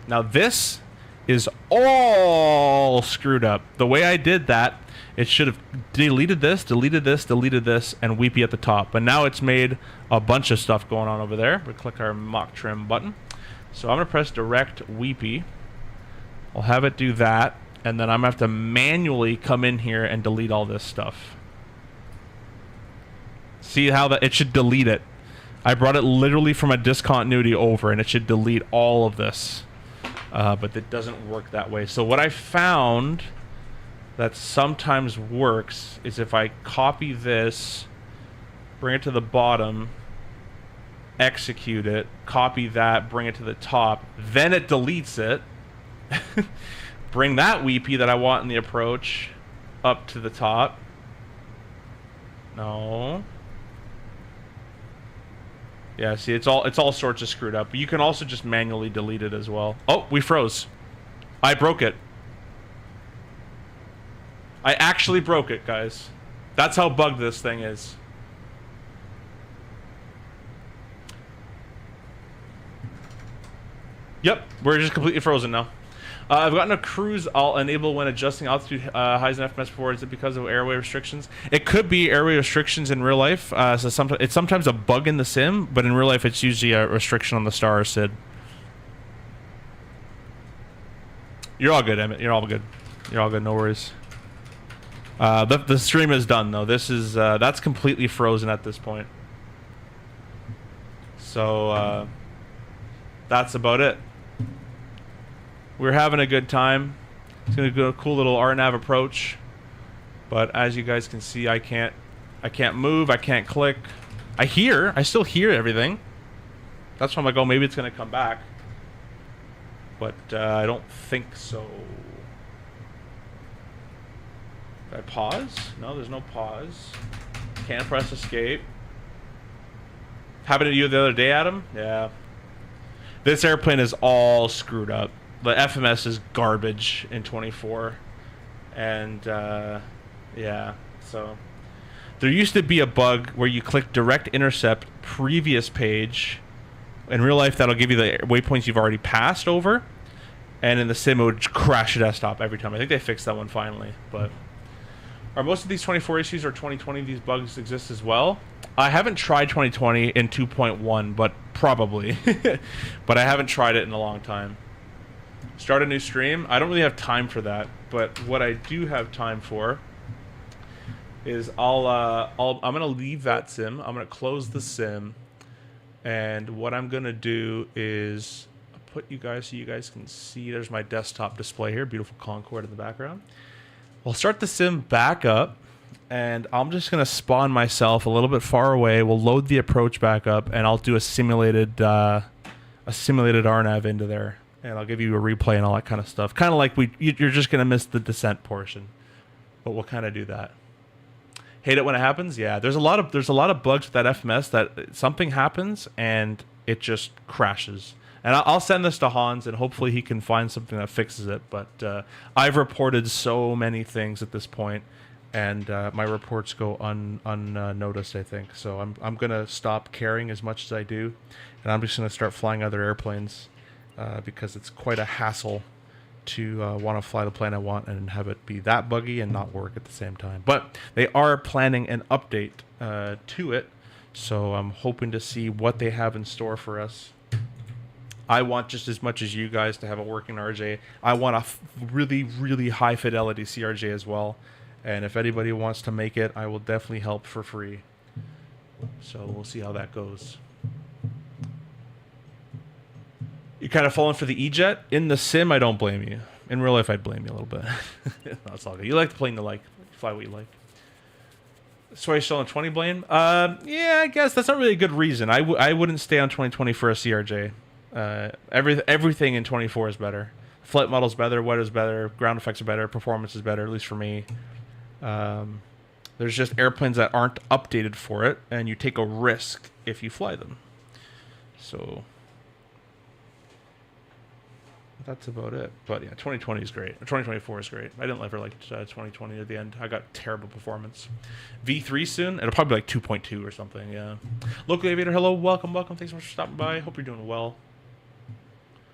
Now this is all screwed up. The way I did that, it should have deleted this, and Weepy at the top. But now it's made a bunch of stuff going on over there. We click our mock trim button. So I'm going to press direct Weepy. I'll have it do that, and then I'm going to have to manually come in here and delete all this stuff. See how that it should delete it. I brought it literally from a discontinuity over, and it should delete all of this. But it doesn't work that way. So what I found that sometimes works is if I copy this, bring it to the bottom, execute it, copy that, bring it to the top, then it deletes it, bring that Weepy that I want in the approach up to the top. No. Yeah, see, it's all sorts of screwed up. But you can also just manually delete it as well. Oh, we froze. I broke it. I actually broke it, guys. That's how bugged this thing is. Yep, we're just completely frozen now. I've gotten a cruise I'll enable when adjusting altitude highs and FMS before. Is it because of airway restrictions? It could be airway restrictions in real life. So it's sometimes a bug in the sim, but in real life it's usually a restriction on the star SID. You're all good, Emmett. You're all good. You're all good. No worries. The stream is done though. This is that's completely frozen at this point. So that's about it. We're having a good time. It's gonna go a cool little RNAV approach, but as you guys can see, I can't move. I can't click. I still hear everything. That's why I'm like, oh, maybe it's gonna come back, but I don't think so. Did I pause? No, there's no pause. Can't press escape. Happened to you the other day, Adam? Yeah. This airplane is all screwed up. The FMS is garbage in 24. And, yeah. So, there used to be a bug where you click direct intercept previous page. In real life, that'll give you the waypoints you've already passed over. and in the sim it would crash the desktop every time. I think they fixed that one finally. But are most of these 24 issues or 2020 these bugs exist as well? I haven't tried 2020 in 2.1, but probably. But I haven't tried it in a long time. Start a new stream. I don't really have time for that, but what I do have time for is I'm gonna leave that sim. I'm gonna close the sim, and what I'm gonna do is put you guys so you guys can see. There's my desktop display here. Beautiful Concorde in the background. We'll start the sim back up, and I'm just gonna spawn myself a little bit far away. We'll load the approach back up, and I'll do a simulated RNAV into there, and I'll give you a replay and all that kind of stuff. Kind of like you're just gonna miss the descent portion, but we'll kind of do that. Hate it when it happens. Yeah, there's a lot of bugs with that FMS that something happens and it just crashes. And I'll send this to Hans, and hopefully he can find something that fixes it. But I've reported so many things at this point, and my reports go unnoticed, I think. So I'm gonna stop caring as much as I do, and I'm just gonna start flying other airplanes because it's quite a hassle to want to fly the plane I want and have it be that buggy and not work at the same time. But they are planning an update to it, so I'm hoping to see what they have in store for us. I want just as much as you guys to have a working RJ. I want a really, really high fidelity CRJ as well. And if anybody wants to make it, I will definitely help for free. So we'll see how that goes. You're kind of falling for the E-Jet? In the sim, I don't blame you. In real life, I'd blame you a little bit. That's all good. You like the plane you like. Fly what you like. So are you still on 20, Blaine? Yeah, I guess that's not really a good reason. I wouldn't stay on 2020 for a CRJ. Everything in 24 is better. Flight model's better, weather's better, ground effects are better, performance is better, at least for me. There's just airplanes that aren't updated for it, and you take a risk if you fly them. So that's about it. But yeah, 2020 is great. 2024 is great. I didn't ever like 2020 at the end. I got terrible performance. V3 soon. It'll probably be like 2.2 or something. Yeah. Local Aviator, hello, welcome. Thanks so much for stopping by. Hope you're doing well.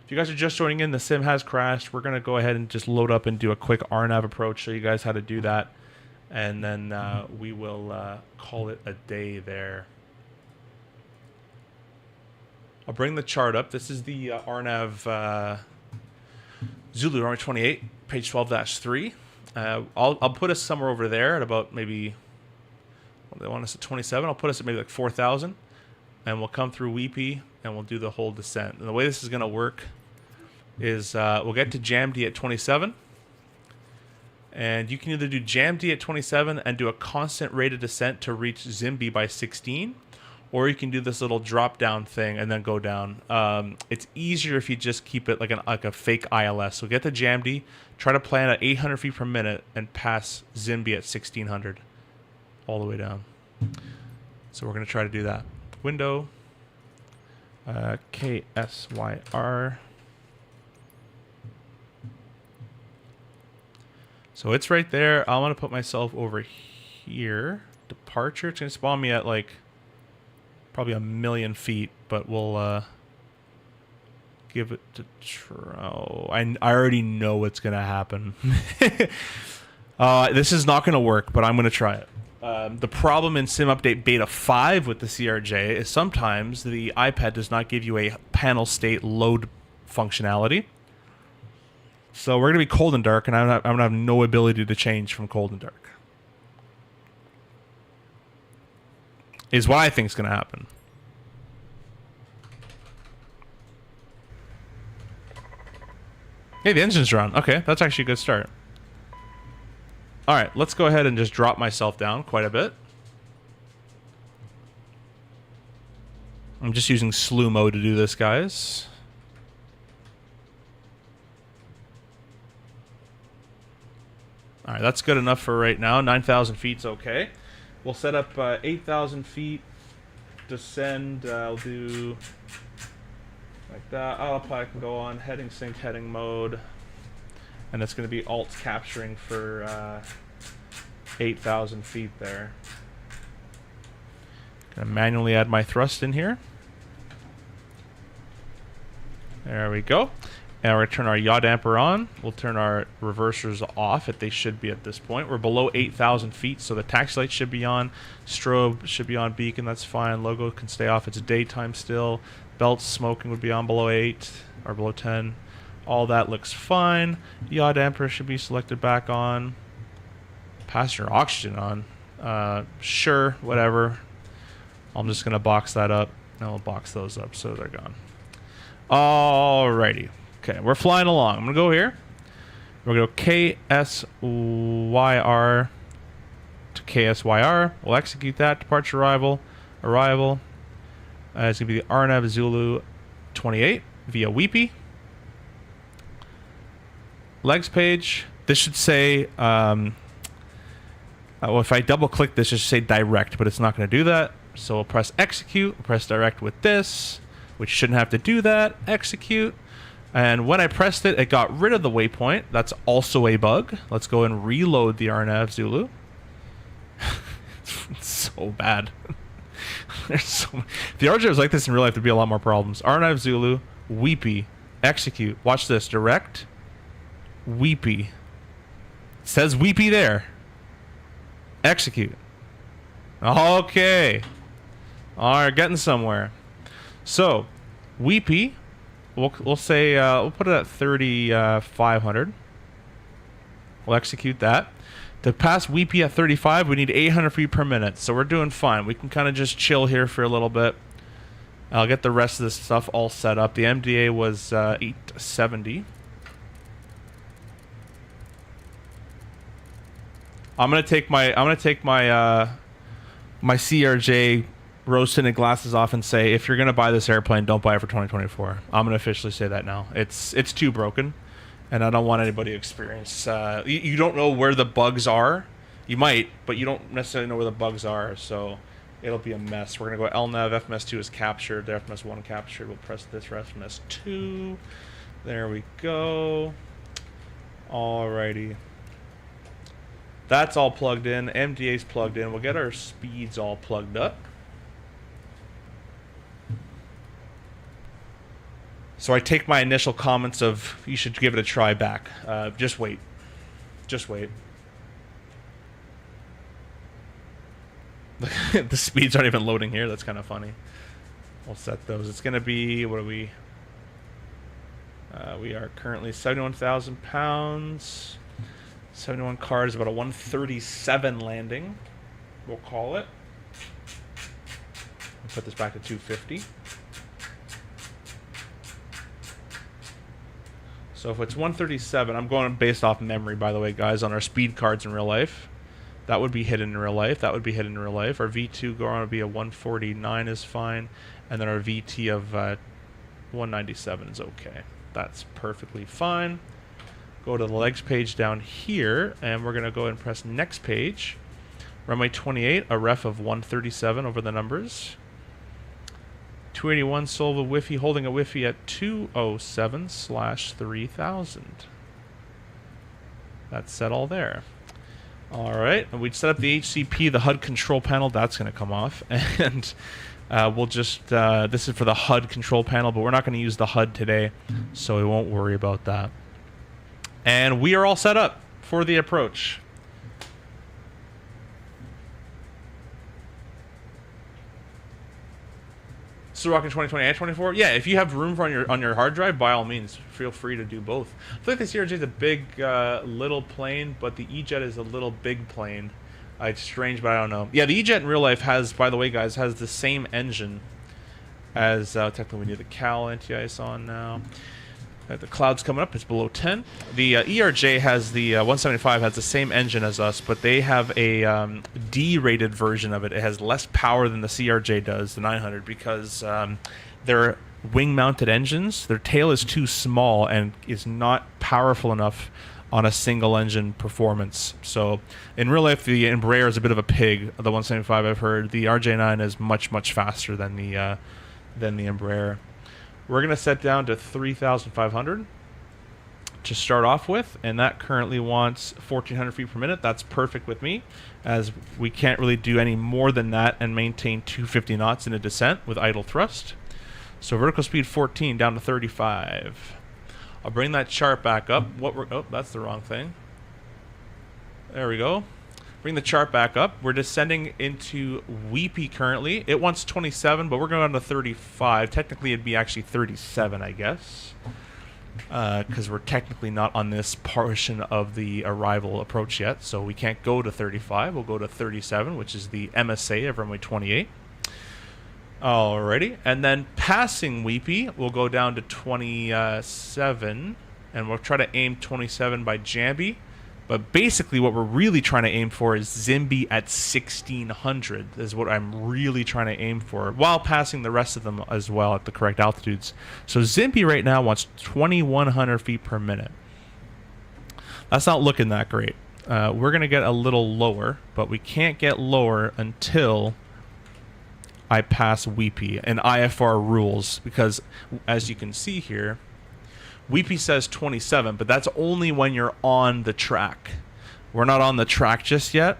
If you guys are just joining in, the sim has crashed. We're gonna go ahead and just load up and do a quick RNAV approach, show you guys how to do that, and then we will call it a day there. I'll bring the chart up. This is the RNAV. Zulu Army 28, page 12-3. I'll put us somewhere over there at about maybe, well, they want us at 27. I'll put us at maybe like 4,000, and we'll come through Weepy and we'll do the whole descent. And the way this is going to work is we'll get to Jam D at 27, and you can either do Jam D at 27 and do a constant rate of descent to reach Zimby by 16, or you can do this little drop down thing and then go down. It's easier if you just keep it like a fake ILS. So get the JAMD, try to plan at 800 feet per minute and pass Zimby at 1600 all the way down. So we're going to try to do that. Window, KSYR. So it's right there. I want to put myself over here. Departure. It's going to spawn me at like probably 1,000,000 feet, but we'll give it to I already know what's gonna happen. This is not gonna work, but I'm gonna try it. The problem in Sim Update Beta 5 with the CRJ is sometimes the iPad does not give you a panel state load functionality. So we're gonna be cold and dark, and I'm gonna have no ability to change from cold and dark. Is what I think is going to happen. Hey, the engines are on. Okay, that's actually a good start. All right, let's go ahead and just drop myself down quite a bit. I'm just using slew mode to do this, guys. All right, that's good enough for right now. 9,000 feet's okay. We'll set up 8,000 feet, descend. I'll do like that. Autopilot can go on, heading sync, heading mode. And it's going to be alt capturing for 8,000 feet there. Gonna manually add my thrust in here. There we go. And we're going to turn our yaw damper on. We'll turn our reversers off if they should be at this point. We're below 8,000 feet, so the taxi light should be on. Strobe should be on, beacon, that's fine. Logo can stay off. It's daytime still. Belts smoking would be on below 8 or below 10. All that looks fine. Yaw damper should be selected back on. Passenger oxygen on. Sure, whatever. I'm just going to box that up. And we'll box those up so they're gone. Alrighty. Okay, we're flying along. I'm going to go here. We're going to go KSYR to KSYR. We'll execute that. Departure arrival. Arrival. It's going to be the RNAV Zulu 28 via Weepy. Legs page. This should say... well, if I double click this, it should say direct, but it's not going to do that. So we'll press execute. We'll press direct with this, which shouldn't have to do that. Execute. And when I pressed it, it got rid of the waypoint. That's also a bug. Let's go and reload the RNAV Zulu. It's so bad. There's so many. If the RJ was like this in real life, there'd be a lot more problems. RNAV Zulu, Weepy, execute. Watch this. Direct, Weepy. It says Weepy there. Execute. Okay. Alright, getting somewhere. So, Weepy. We'll say, we'll put it at 3,500. We'll execute that. To pass Weepy at 35, we need 800 feet per minute. So we're doing fine. We can kind of just chill here for a little bit. I'll get the rest of this stuff all set up. The MDA was 870. I'm gonna take my my CRJ rose-tinted glasses off and say, if you're gonna buy this airplane, don't buy it for 2024. I'm gonna officially say that now. It's too broken, and I don't want anybody to experience. You don't know where the bugs are. You might, but you don't necessarily know where the bugs are. So it'll be a mess. We're gonna go LNAV. FMS2 is captured. The FMS1 captured. We'll press this for FMS2. There we go. Alrighty. That's all plugged in. MDA's plugged in. We'll get our speeds all plugged up. So I take my initial comments of you should give it a try back. Just wait. Just wait. The speeds aren't even loading here. That's kind of funny. We'll set those. It's going to be, what are we? We are currently 71,000 pounds. 71 cars, about a 137 landing, we'll call it. We'll put this back to 250. So if it's 137, I'm going based off memory, by the way, guys, on our speed cards in real life. That would be hidden in real life. That would be hidden in real life. Our V2 going to be a 149 is fine. And then our VT of 197 is okay. That's perfectly fine. Go to the legs page down here, and we're going to go ahead and press next page. Runway 28, a ref of 137 over the numbers. 281 Solva Wi-Fi, holding a Wi-Fi at 207/3000. That's set all there. Alright, and we'd set up the HCP, the HUD control panel. That's going to come off. And we'll just, this is for the HUD control panel, but we're not going to use the HUD today, so we won't worry about that. And we are all set up for the approach. So rocking 2020 and 24? Yeah, if you have room on your hard drive, by all means, feel free to do both. I feel like the CRJ is a big little plane, but the E-Jet is a little big plane. It's strange, but I don't know. Yeah, the E-Jet in real life has, by the way, guys, has the same engine as, technically we need the Cal anti-ice on now. The cloud's coming up, it's below 10. The ERJ has the 175 has the same engine as us, but they have a D-rated version of it. It has less power than the CRJ does, the 900, because they're wing-mounted engines. Their tail is too small and is not powerful enough on a single engine performance. So in real life, the Embraer is a bit of a pig. The 175 I've heard. The RJ9 is much fast than the Embraer. We're going to set down to 3,500 to start off with, and that currently wants 1,400 feet per minute. That's perfect with me, as we can't really do any more than that and maintain 250 knots in a descent with idle thrust. So vertical speed 14 down to 35. I'll bring that chart back up. Oh, that's the wrong thing. There we go. Bring the chart back up. We're descending into Weepy currently. It wants 27, but we're going to 35. Technically, it'd be actually 37, I guess. Because we're technically not on this portion of the arrival approach yet, so we can't go to 35. We'll go to 37, which is the MSA of runway 28. Alrighty, and then passing Weepy, we'll go down to 27, and we'll try to aim 27 by Jambi. But basically what we're really trying to aim for is Zimby at 1600 is what I'm really trying to aim for, while passing the rest of them as well at the correct altitudes. So Zimby right now wants 2100 feet per minute. That's not looking that great. We're going to get a little lower, but we can't get lower until I pass Weepy and IFR rules, because as you can see here, Weepy says 27, but that's only when you're on the track. We're not on the track just yet,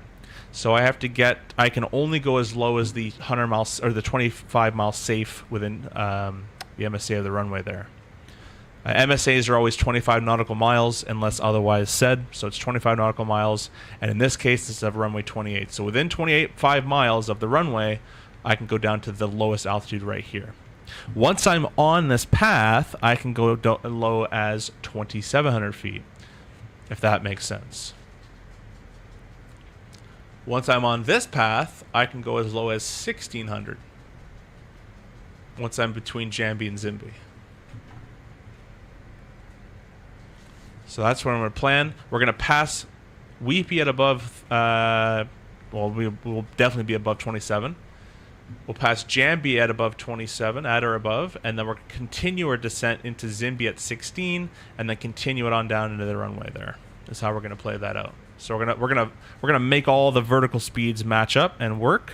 so I can only go as low as the 100 miles or the 25 mile safe within the MSA of the runway there. MSAs are always 25 nautical miles unless otherwise said, so it's 25 nautical miles, and in this case it's of runway 28. So within 5 miles of the runway, I can go down to the lowest altitude right here. Once I'm on this path, I can go low as 2,700 feet, if that makes sense. Once I'm on this path, I can go as low as 1,600. Once I'm between Jambi and Zimby. So that's what I'm going to plan. We're going to pass Weepy at above, well, we will definitely be above 27. We'll pass Jambi at above 27, at or above, and then we'll continue our descent into Zimby at 16, and then continue it on down into the runway there. That's how we're going to play that out. So we're gonna make all the vertical speeds match up and work.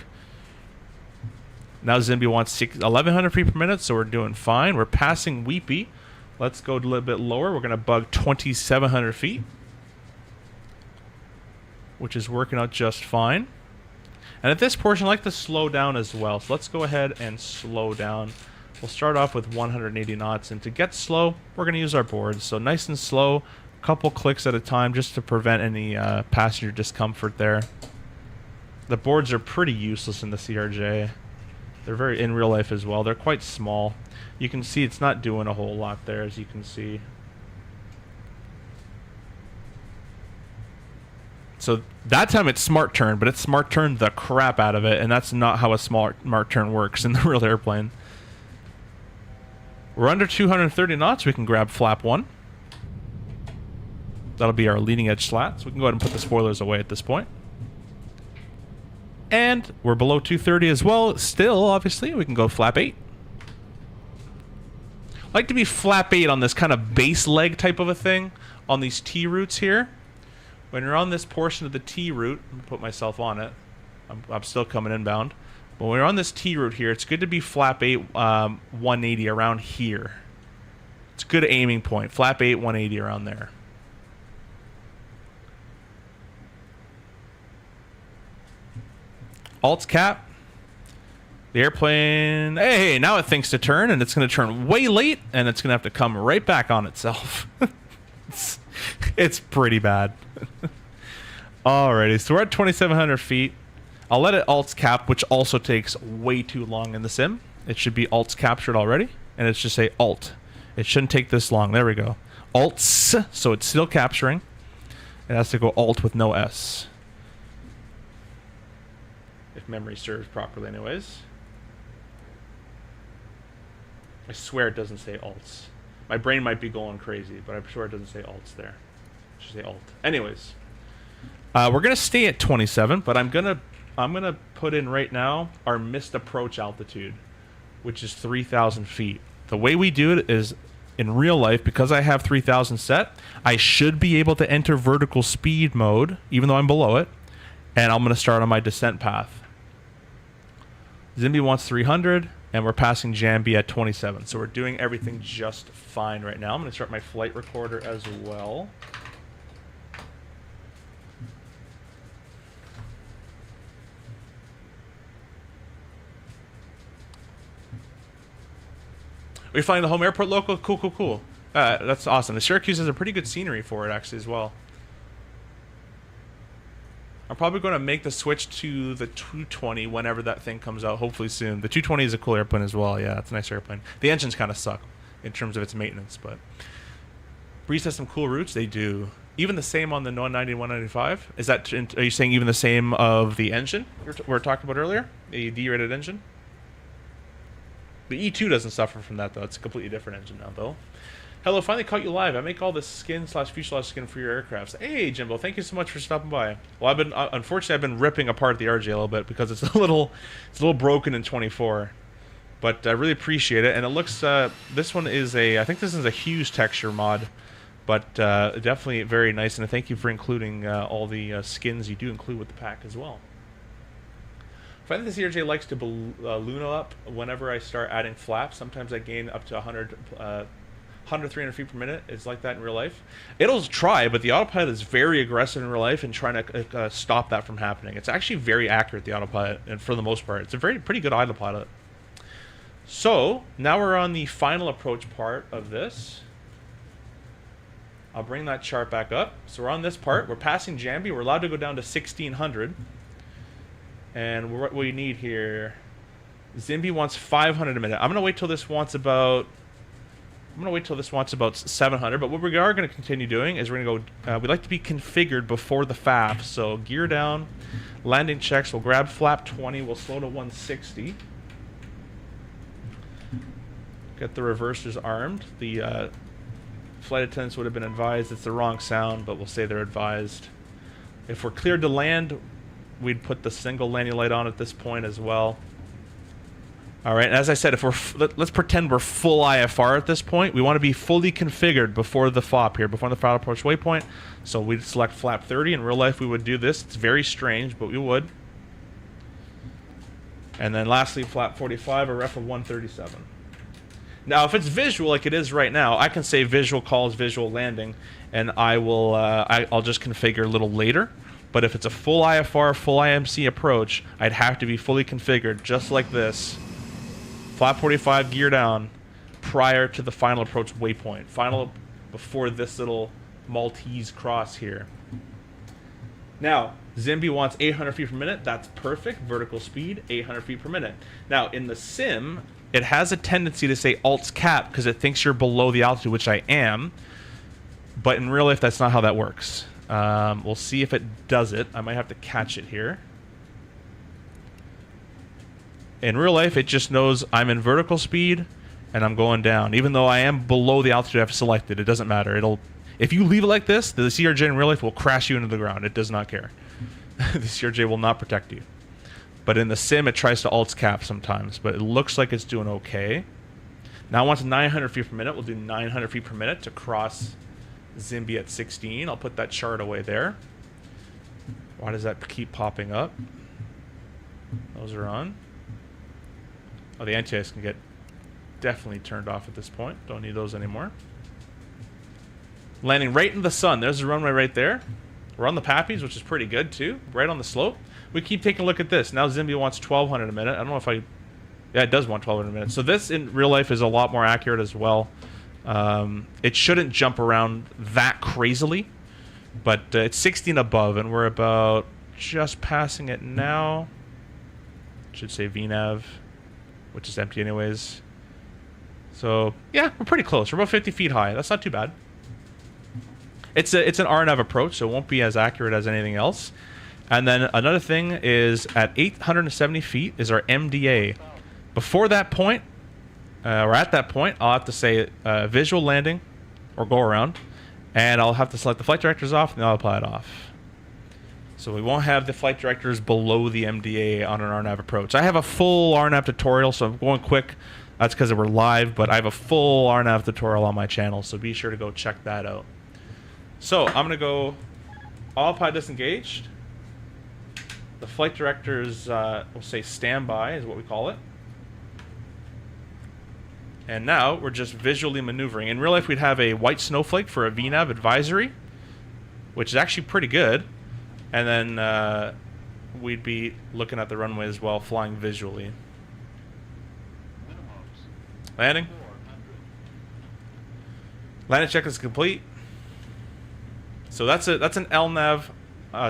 Now Zimby wants 1,100 feet per minute, so we're doing fine. We're passing Weepy. Let's go a little bit lower. We're going to bug 2,700 feet, which is working out just fine. And at this portion, I like to slow down as well. So let's go ahead and slow down. We'll start off with 180 knots. And to get slow, we're going to use our boards. So nice and slow, a couple clicks at a time just to prevent any passenger discomfort there. The boards are pretty useless in the CRJ. They're very in real life as well. They're quite small. You can see it's not doing a whole lot there, as you can see. So that time it's smart turn, but it's smart turn the crap out of it, and that's not how a smart turn works in the real airplane. We're under 230 knots. We can grab flap 1. That'll be our leading edge slat, so we can go ahead and put the spoilers away at this point. And we're below 230 as well. Still, obviously, we can go flap 8. I like to be flap 8 on this kind of base leg type of a thing on these T routes here. When you're on this portion of the T route, I'm gonna put myself on it. I'm still coming inbound. But when you're on this T route here, it's good to be flap 8 180 around here. It's a good aiming point. Flap 8 180 around there. Alt cap. The airplane, hey, now it thinks to turn, and it's going to turn way late, and it's going to have to come right back on itself. It's pretty bad. Alrighty, so we're at 2,700 feet. I'll let it alts cap, which also takes way too long in the sim. It should be alts captured already, and it should say alt. It shouldn't take this long. There we go. Alts, so it's still capturing. It has to go alt with no S. If memory serves properly anyways. I swear it doesn't say alts. My brain might be going crazy, but I'm sure it doesn't say alts there. It should say alt. Anyways, we're gonna stay at 27, but I'm gonna put in right now our missed approach altitude, which is 3,000 feet. The way we do it is in real life, because I have 3,000 set, I should be able to enter vertical speed mode, even though I'm below it, and I'm gonna start on my descent path. Zimby wants 300. And we're passing Jambi at 27. So we're doing everything just fine right now. I'm going to start my flight recorder as well. Are you flying the home airport local? Cool, cool, cool. That's awesome. The Syracuse has a pretty good scenery for it, actually, as well. I'm probably going to make the switch to the 220 whenever that thing comes out, hopefully soon. The 220 is a cool airplane as well. Yeah, it's a nice airplane. The engines kind of suck in terms of its maintenance, but Breeze has some cool routes. They do. Even the same on the 190 and 195. Is that? Are you saying even the same of the engine we were talking about earlier? The D-rated engine. The E2 doesn't suffer from that though. It's a completely different engine now though. Hello, finally caught you live. I make all the skin/fuselage skin for your aircrafts. Hey, Jimbo, thank you so much for stopping by. Well, I've been unfortunately I've been ripping apart the RJ a little bit because it's a little broken in 24, but I really appreciate it. And it looks this one is I think this is a huge texture mod, but definitely very nice. And thank you for including all the skins you do include with the pack as well. I find that the CRJ likes to balloon up whenever I start adding flaps. Sometimes I gain up to 100, 300 feet per minute. It's like that in real life. It'll try, but the autopilot is very aggressive in real life and trying to stop that from happening. It's actually very accurate, the autopilot, and for the most part. It's a pretty good autopilot. So, now we're on the final approach part of this. I'll bring that chart back up. So we're on this part. We're passing Jambi. We're allowed to go down to 1600. And what we need here, Zimby wants 500 a minute. I'm gonna wait till this wants about 700. But what we are gonna continue doing is we're gonna go. We like to be configured before the FAF. So gear down, landing checks. We'll grab flap 20. We'll slow to 160. Get the reversers armed. The flight attendants would have been advised it's the wrong sound, but we'll say they're advised. If we're cleared to land, we'd put the single landing light on at this point as well. All right, and as I said, if let's pretend we're full IFR at this point. We want to be fully configured before the FOP here, before the final approach waypoint. So we'd select flap 30. In real life, we would do this. It's very strange, but we would. And then lastly, flap 45, a ref of 137. Now, if it's visual like it is right now, I can say visual calls, visual landing, and I'll just configure a little later. But if it's a full IFR, full IMC approach, I'd have to be fully configured, just like this. Flap 45, gear down, prior to the final approach waypoint. Final before this little Maltese cross here. Now, Zimby wants 800 feet per minute. That's perfect. Vertical speed, 800 feet per minute. Now, in the sim, it has a tendency to say Alt's cap because it thinks you're below the altitude, which I am. But in real life, that's not how that works. We'll see if it does it. I might have to catch it here. In real life, it just knows I'm in vertical speed and I'm going down. Even though I am below the altitude I've selected, it doesn't matter. If you leave it like this, the CRJ in real life will crash you into the ground. It does not care. The CRJ will not protect you. But in the sim, it tries to Alt's cap sometimes. But it looks like it's doing okay. Now it wants 900 feet per minute. We'll do 900 feet per minute to cross Zimby at 16. I'll put that chart away there. Why does that keep popping up? Those are on. Oh, the anti-ice can get definitely turned off at this point. Don't need those anymore. Landing right in the sun. There's the runway right there. We're on the Pappies, which is pretty good too. Right on the slope. We keep taking a look at this. Now Zimby wants 1200 a minute. I don't know if I... Yeah, it does want 1200 a minute. So this in real life is a lot more accurate as well. It shouldn't jump around that crazily. But it's 16 above, and we're about just passing it now. Should say VNAV, which is empty anyways. So, yeah, we're pretty close. We're about 50 feet high. That's not too bad. It's an RNAV approach, so it won't be as accurate as anything else. And then another thing is at 870 feet is our MDA. Before that point, or at that point, I'll have to say visual landing or go around. And I'll have to select the flight directors off and the autopilot off. So we won't have the flight directors below the MDA on an RNAV approach. I have a full RNAV tutorial, so I'm going quick. That's because we're live, but I have a full RNAV tutorial on my channel, so be sure to go check that out. So I'm going to go autopilot disengaged. The flight directors, we'll say standby is what we call it. And now we're just visually maneuvering. In real life, we'd have a white snowflake for a VNAV advisory, which is actually pretty good. And then we'd be looking at the runway as well, flying visually. Landing. Landing check is complete. So that's an LNAV,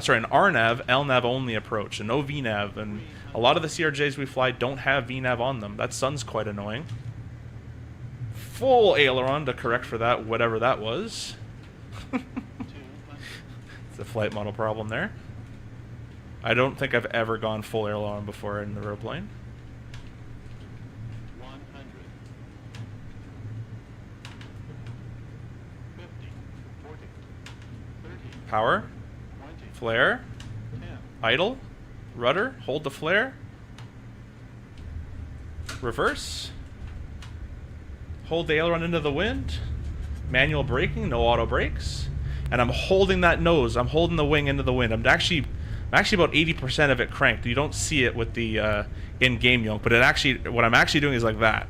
sorry, an RNAV, LNAV only approach, and no VNAV. And a lot of the CRJs we fly don't have VNAV on them. That sun's quite annoying. Full aileron to correct for that, whatever that was. It's a flight model problem there. I don't think I've ever gone full aileron before in the airplane. 100. 50. 40. 30. Power, 20. flare, 10. idle, rudder, hold the flare, reverse, hold the aileron into the wind, manual braking, no auto brakes, and I'm holding that nose, I'm holding the wing into the wind. I'm actually about 80% of it cranked. You don't see it with the in-game yoke, but what I'm actually doing is like that,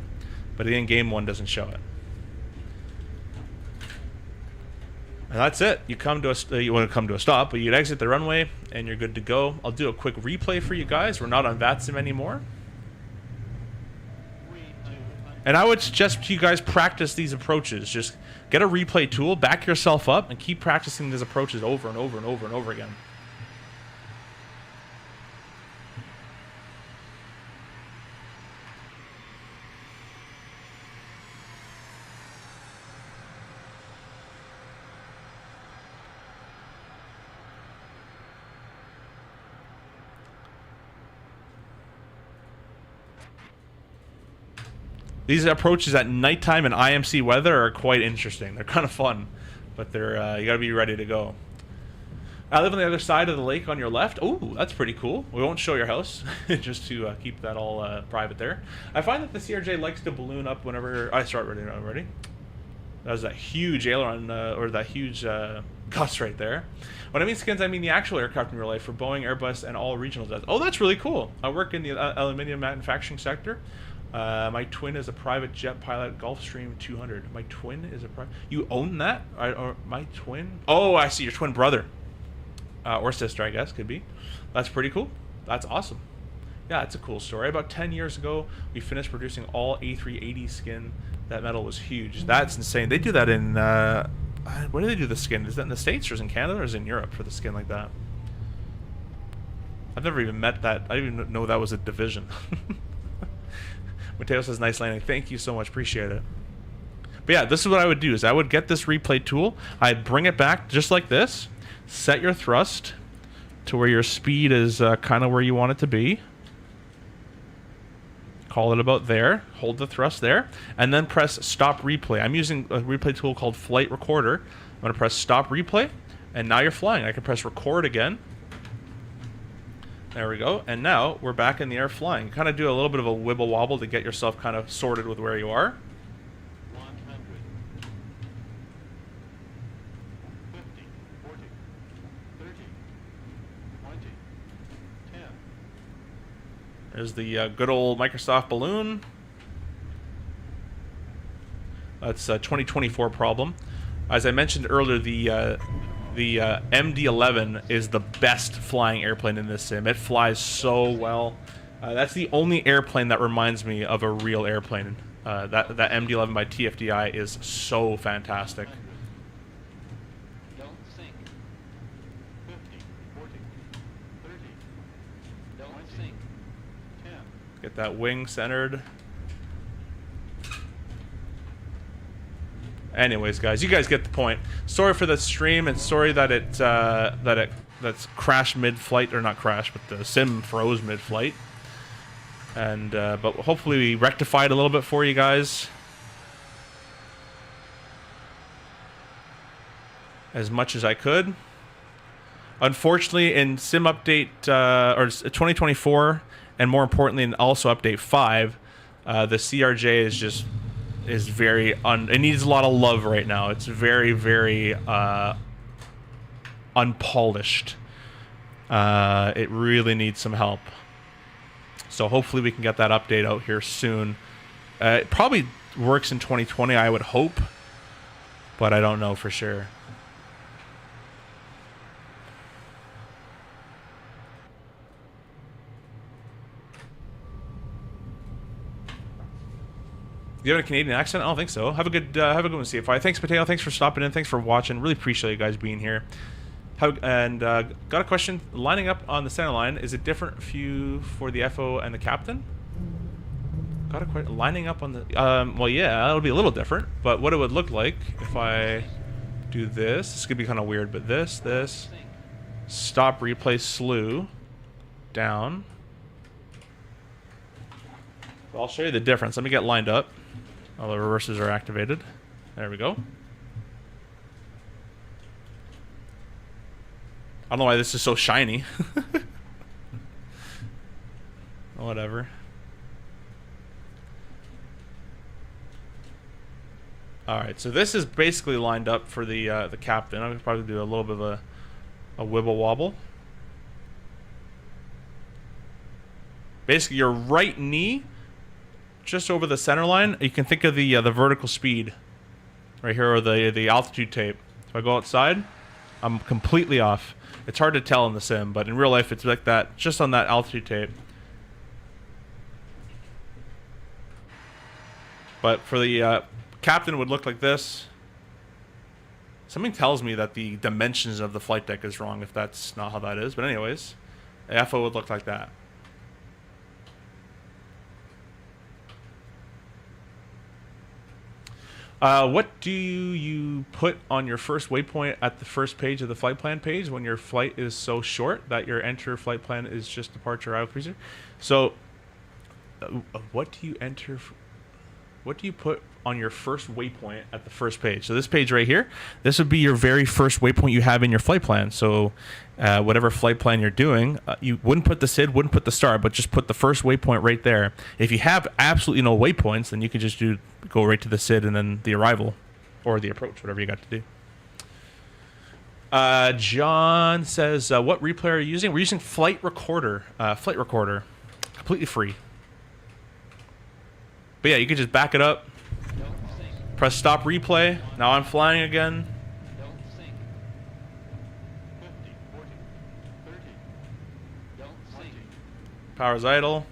but the in-game one doesn't show it. And that's it. You want to come to a stop, but you'd exit the runway and you're good to go. I'll do a quick replay for you guys. We're not on VATSIM anymore. And I would suggest you guys practice these approaches. Just get a replay tool, back yourself up, and keep practicing these approaches over and over and over and over again. These approaches at nighttime and IMC weather are quite interesting. They're kind of fun, but they're you gotta be ready to go. I live on the other side of the lake on your left. Oh, that's pretty cool. We won't show your house, just to keep that all private there. I find that the CRJ likes to balloon up whenever I start running already. That was that huge aileron, or that huge gust right there. When I mean skins, I mean the actual aircraft in real life for Boeing, Airbus, and all regional jets. Oh, that's really cool. I work in the aluminum manufacturing sector. My twin is a private jet pilot, Gulfstream 200. My twin is a private... You own that? Or my twin? Oh, I see. Your twin brother. Or sister, I guess. Could be. That's pretty cool. That's awesome. Yeah, it's a cool story. About 10 years ago, we finished producing all A380 skin. That metal was huge. That's insane. They do that in... where do they do the skin? Is that in the States, or is it in Canada, or is it in Europe for the skin like that? I've never even met that. I didn't even know that was a division. Mateo says, nice landing. Thank you so much. Appreciate it. But yeah, this is what I would do, is I would get this replay tool. I'd bring it back just like this. Set your thrust to where your speed is kind of where you want it to be. Call it about there. Hold the thrust there. And then press stop replay. I'm using a replay tool called Flight Recorder. I'm going to press stop replay. And now you're flying. I can press record again. There we go. And now we're back in the air flying. Kind of do a little bit of a wibble wobble to get yourself kind of sorted with where you are. 100. 50. 40. 30. 20. 10. There's the good old Microsoft balloon. That's a 2024 problem. As I mentioned earlier, the MD-11 is the best flying airplane in this sim. It flies so well. That's the only airplane that reminds me of a real airplane. That MD-11 by TFDI is so fantastic. Don't sink. 50. 40. 30. Don't sink. 10. Get that wing centered. Anyways, guys, you guys get the point. Sorry for the stream, and sorry that that's crashed mid-flight, or not crashed, but the sim froze mid-flight. And but hopefully we rectified a little bit for you guys, as much as I could. Unfortunately, in sim update or 2024, and more importantly, in also update 5, the CRJ is very it needs a lot of love right now. It's very, very unpolished. It really needs some help. So hopefully we can get that update out here soon. It probably works in 2020, I would hope, but I don't know for sure. You have a Canadian accent? I don't think so. Have a good one, CFI. Thanks, Potato. Thanks for stopping in. Thanks for watching. Really appreciate you guys being here. Got a question. Lining up on the center line, is it different view for the FO and the captain? Got a question. Lining up on the... well, yeah, it'll be a little different. But what it would look like if I do this... This could be kind of weird, but this... Stop, replay, slew. Down. Well, I'll show you the difference. Let me get lined up. All the reverses are activated. There we go. I don't know why this is so shiny. Whatever. Alright, so this is basically lined up for the captain. I'm going to probably do a little bit of a wibble wobble. Basically, your right knee just over the center line. You can think of the vertical speed right here, or the altitude tape. If I go outside, I'm completely off. It's hard to tell in the sim, but in real life it's like that, just on that altitude tape. But for the captain, it would look like this. Something tells me that the dimensions of the flight deck is wrong if that's not how that is. But anyways, the FO would look like that. What do you put on your first waypoint at the first page of the flight plan page when your flight is so short that your enter flight plan is just departure arrival cruiser? So, what do you enter? What do you put on your first waypoint at the first page? So this page right here, this would be your very first waypoint you have in your flight plan. So whatever flight plan you're doing, you wouldn't put the SID, wouldn't put the star, but just put the first waypoint right there. If you have absolutely no waypoints, then you can just go right to the SID and then the arrival or the approach, whatever you got to do. John says, what replay are you using? We're using Flight Recorder. Completely free. But yeah, you can just back it up. Press stop replay. Now I'm flying again. Don't sink. 50, 40, 30. Don't sink. Power's idle.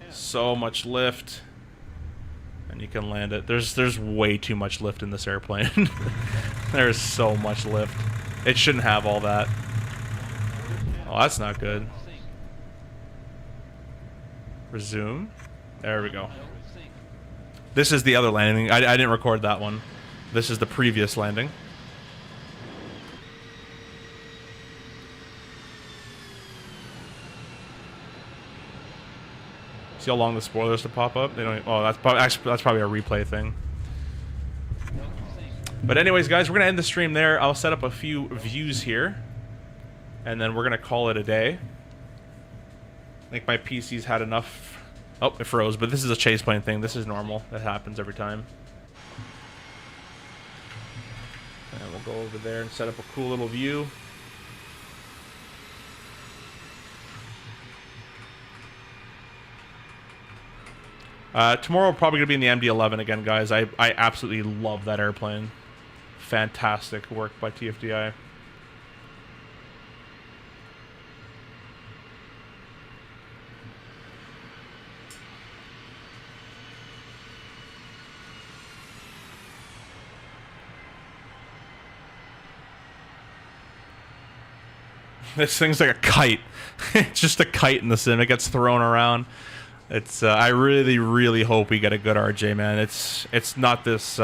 10. So much lift. And you can land it. There's way too much lift in this airplane. There's so much lift. It shouldn't have all that. Oh, that's not good. Resume. There we go. This is the other landing. I didn't record that one. This is the previous landing. See how long the spoilers to pop up? They don't. Oh, that's probably a replay thing. But anyways, guys, we're gonna end the stream there. I'll set up a few views here, and then we're gonna call it a day. I think my PC's had enough. Oh, it froze, but this is a chase plane thing. This is normal. That happens every time. And we'll go over there and set up a cool little view. Tomorrow we're probably going to be in the MD-11 again, guys. I absolutely love that airplane. Fantastic work by TFDI. This thing's like a kite. It's just a kite in the sim. It gets thrown around. It's. I really, really hope we get a good RJ, man. It's not this.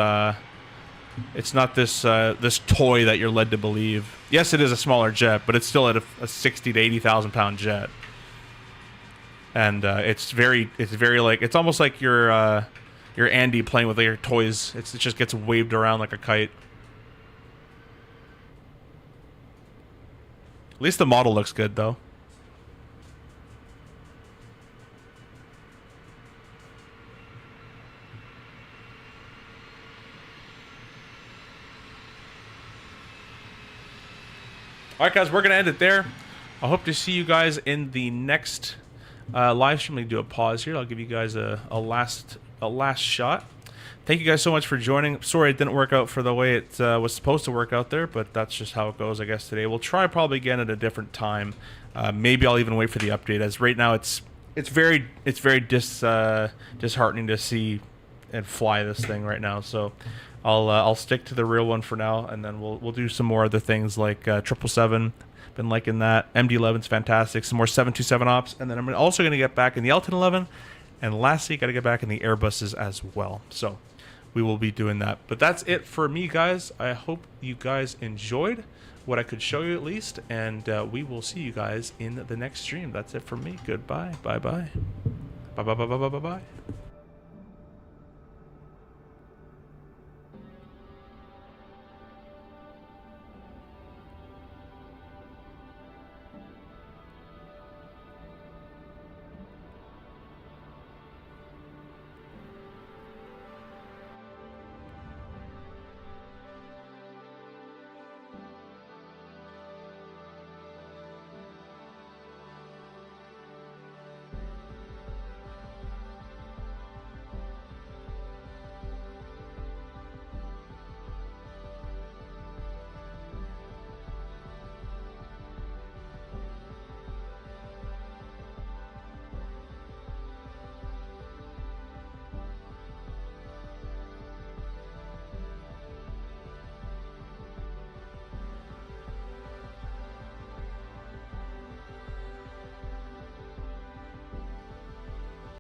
It's not this. This toy that you're led to believe. Yes, it is a smaller jet, but it's still at a 60 to 80,000 pound jet. And it's very like it's almost like your Andy playing with your toys. It just gets waved around like a kite. At least the model looks good, though. Alright, guys, we're going to end it there. I hope to see you guys in the next live stream. Let me do a pause here. I'll give you guys a last shot. Thank you guys so much for joining. Sorry it didn't work out for the way it was supposed to work out there, but that's just how it goes, I guess, today. We'll try probably again at a different time. Maybe I'll even wait for the update, as right now it's very disheartening to see and fly this thing right now. So I'll stick to the real one for now, and then we'll do some more other things like 777. Been liking that. MD-11's fantastic. Some more 727 ops, and then I'm also going to get back in the L-1011, and lastly, got to get back in the Airbuses as well. So we will be doing that. But that's it for me, guys. I hope you guys enjoyed what I could show you at least, and we will see you guys in the next stream. That's it for me. Goodbye. Bye-bye. Bye-bye-bye-bye-bye-bye.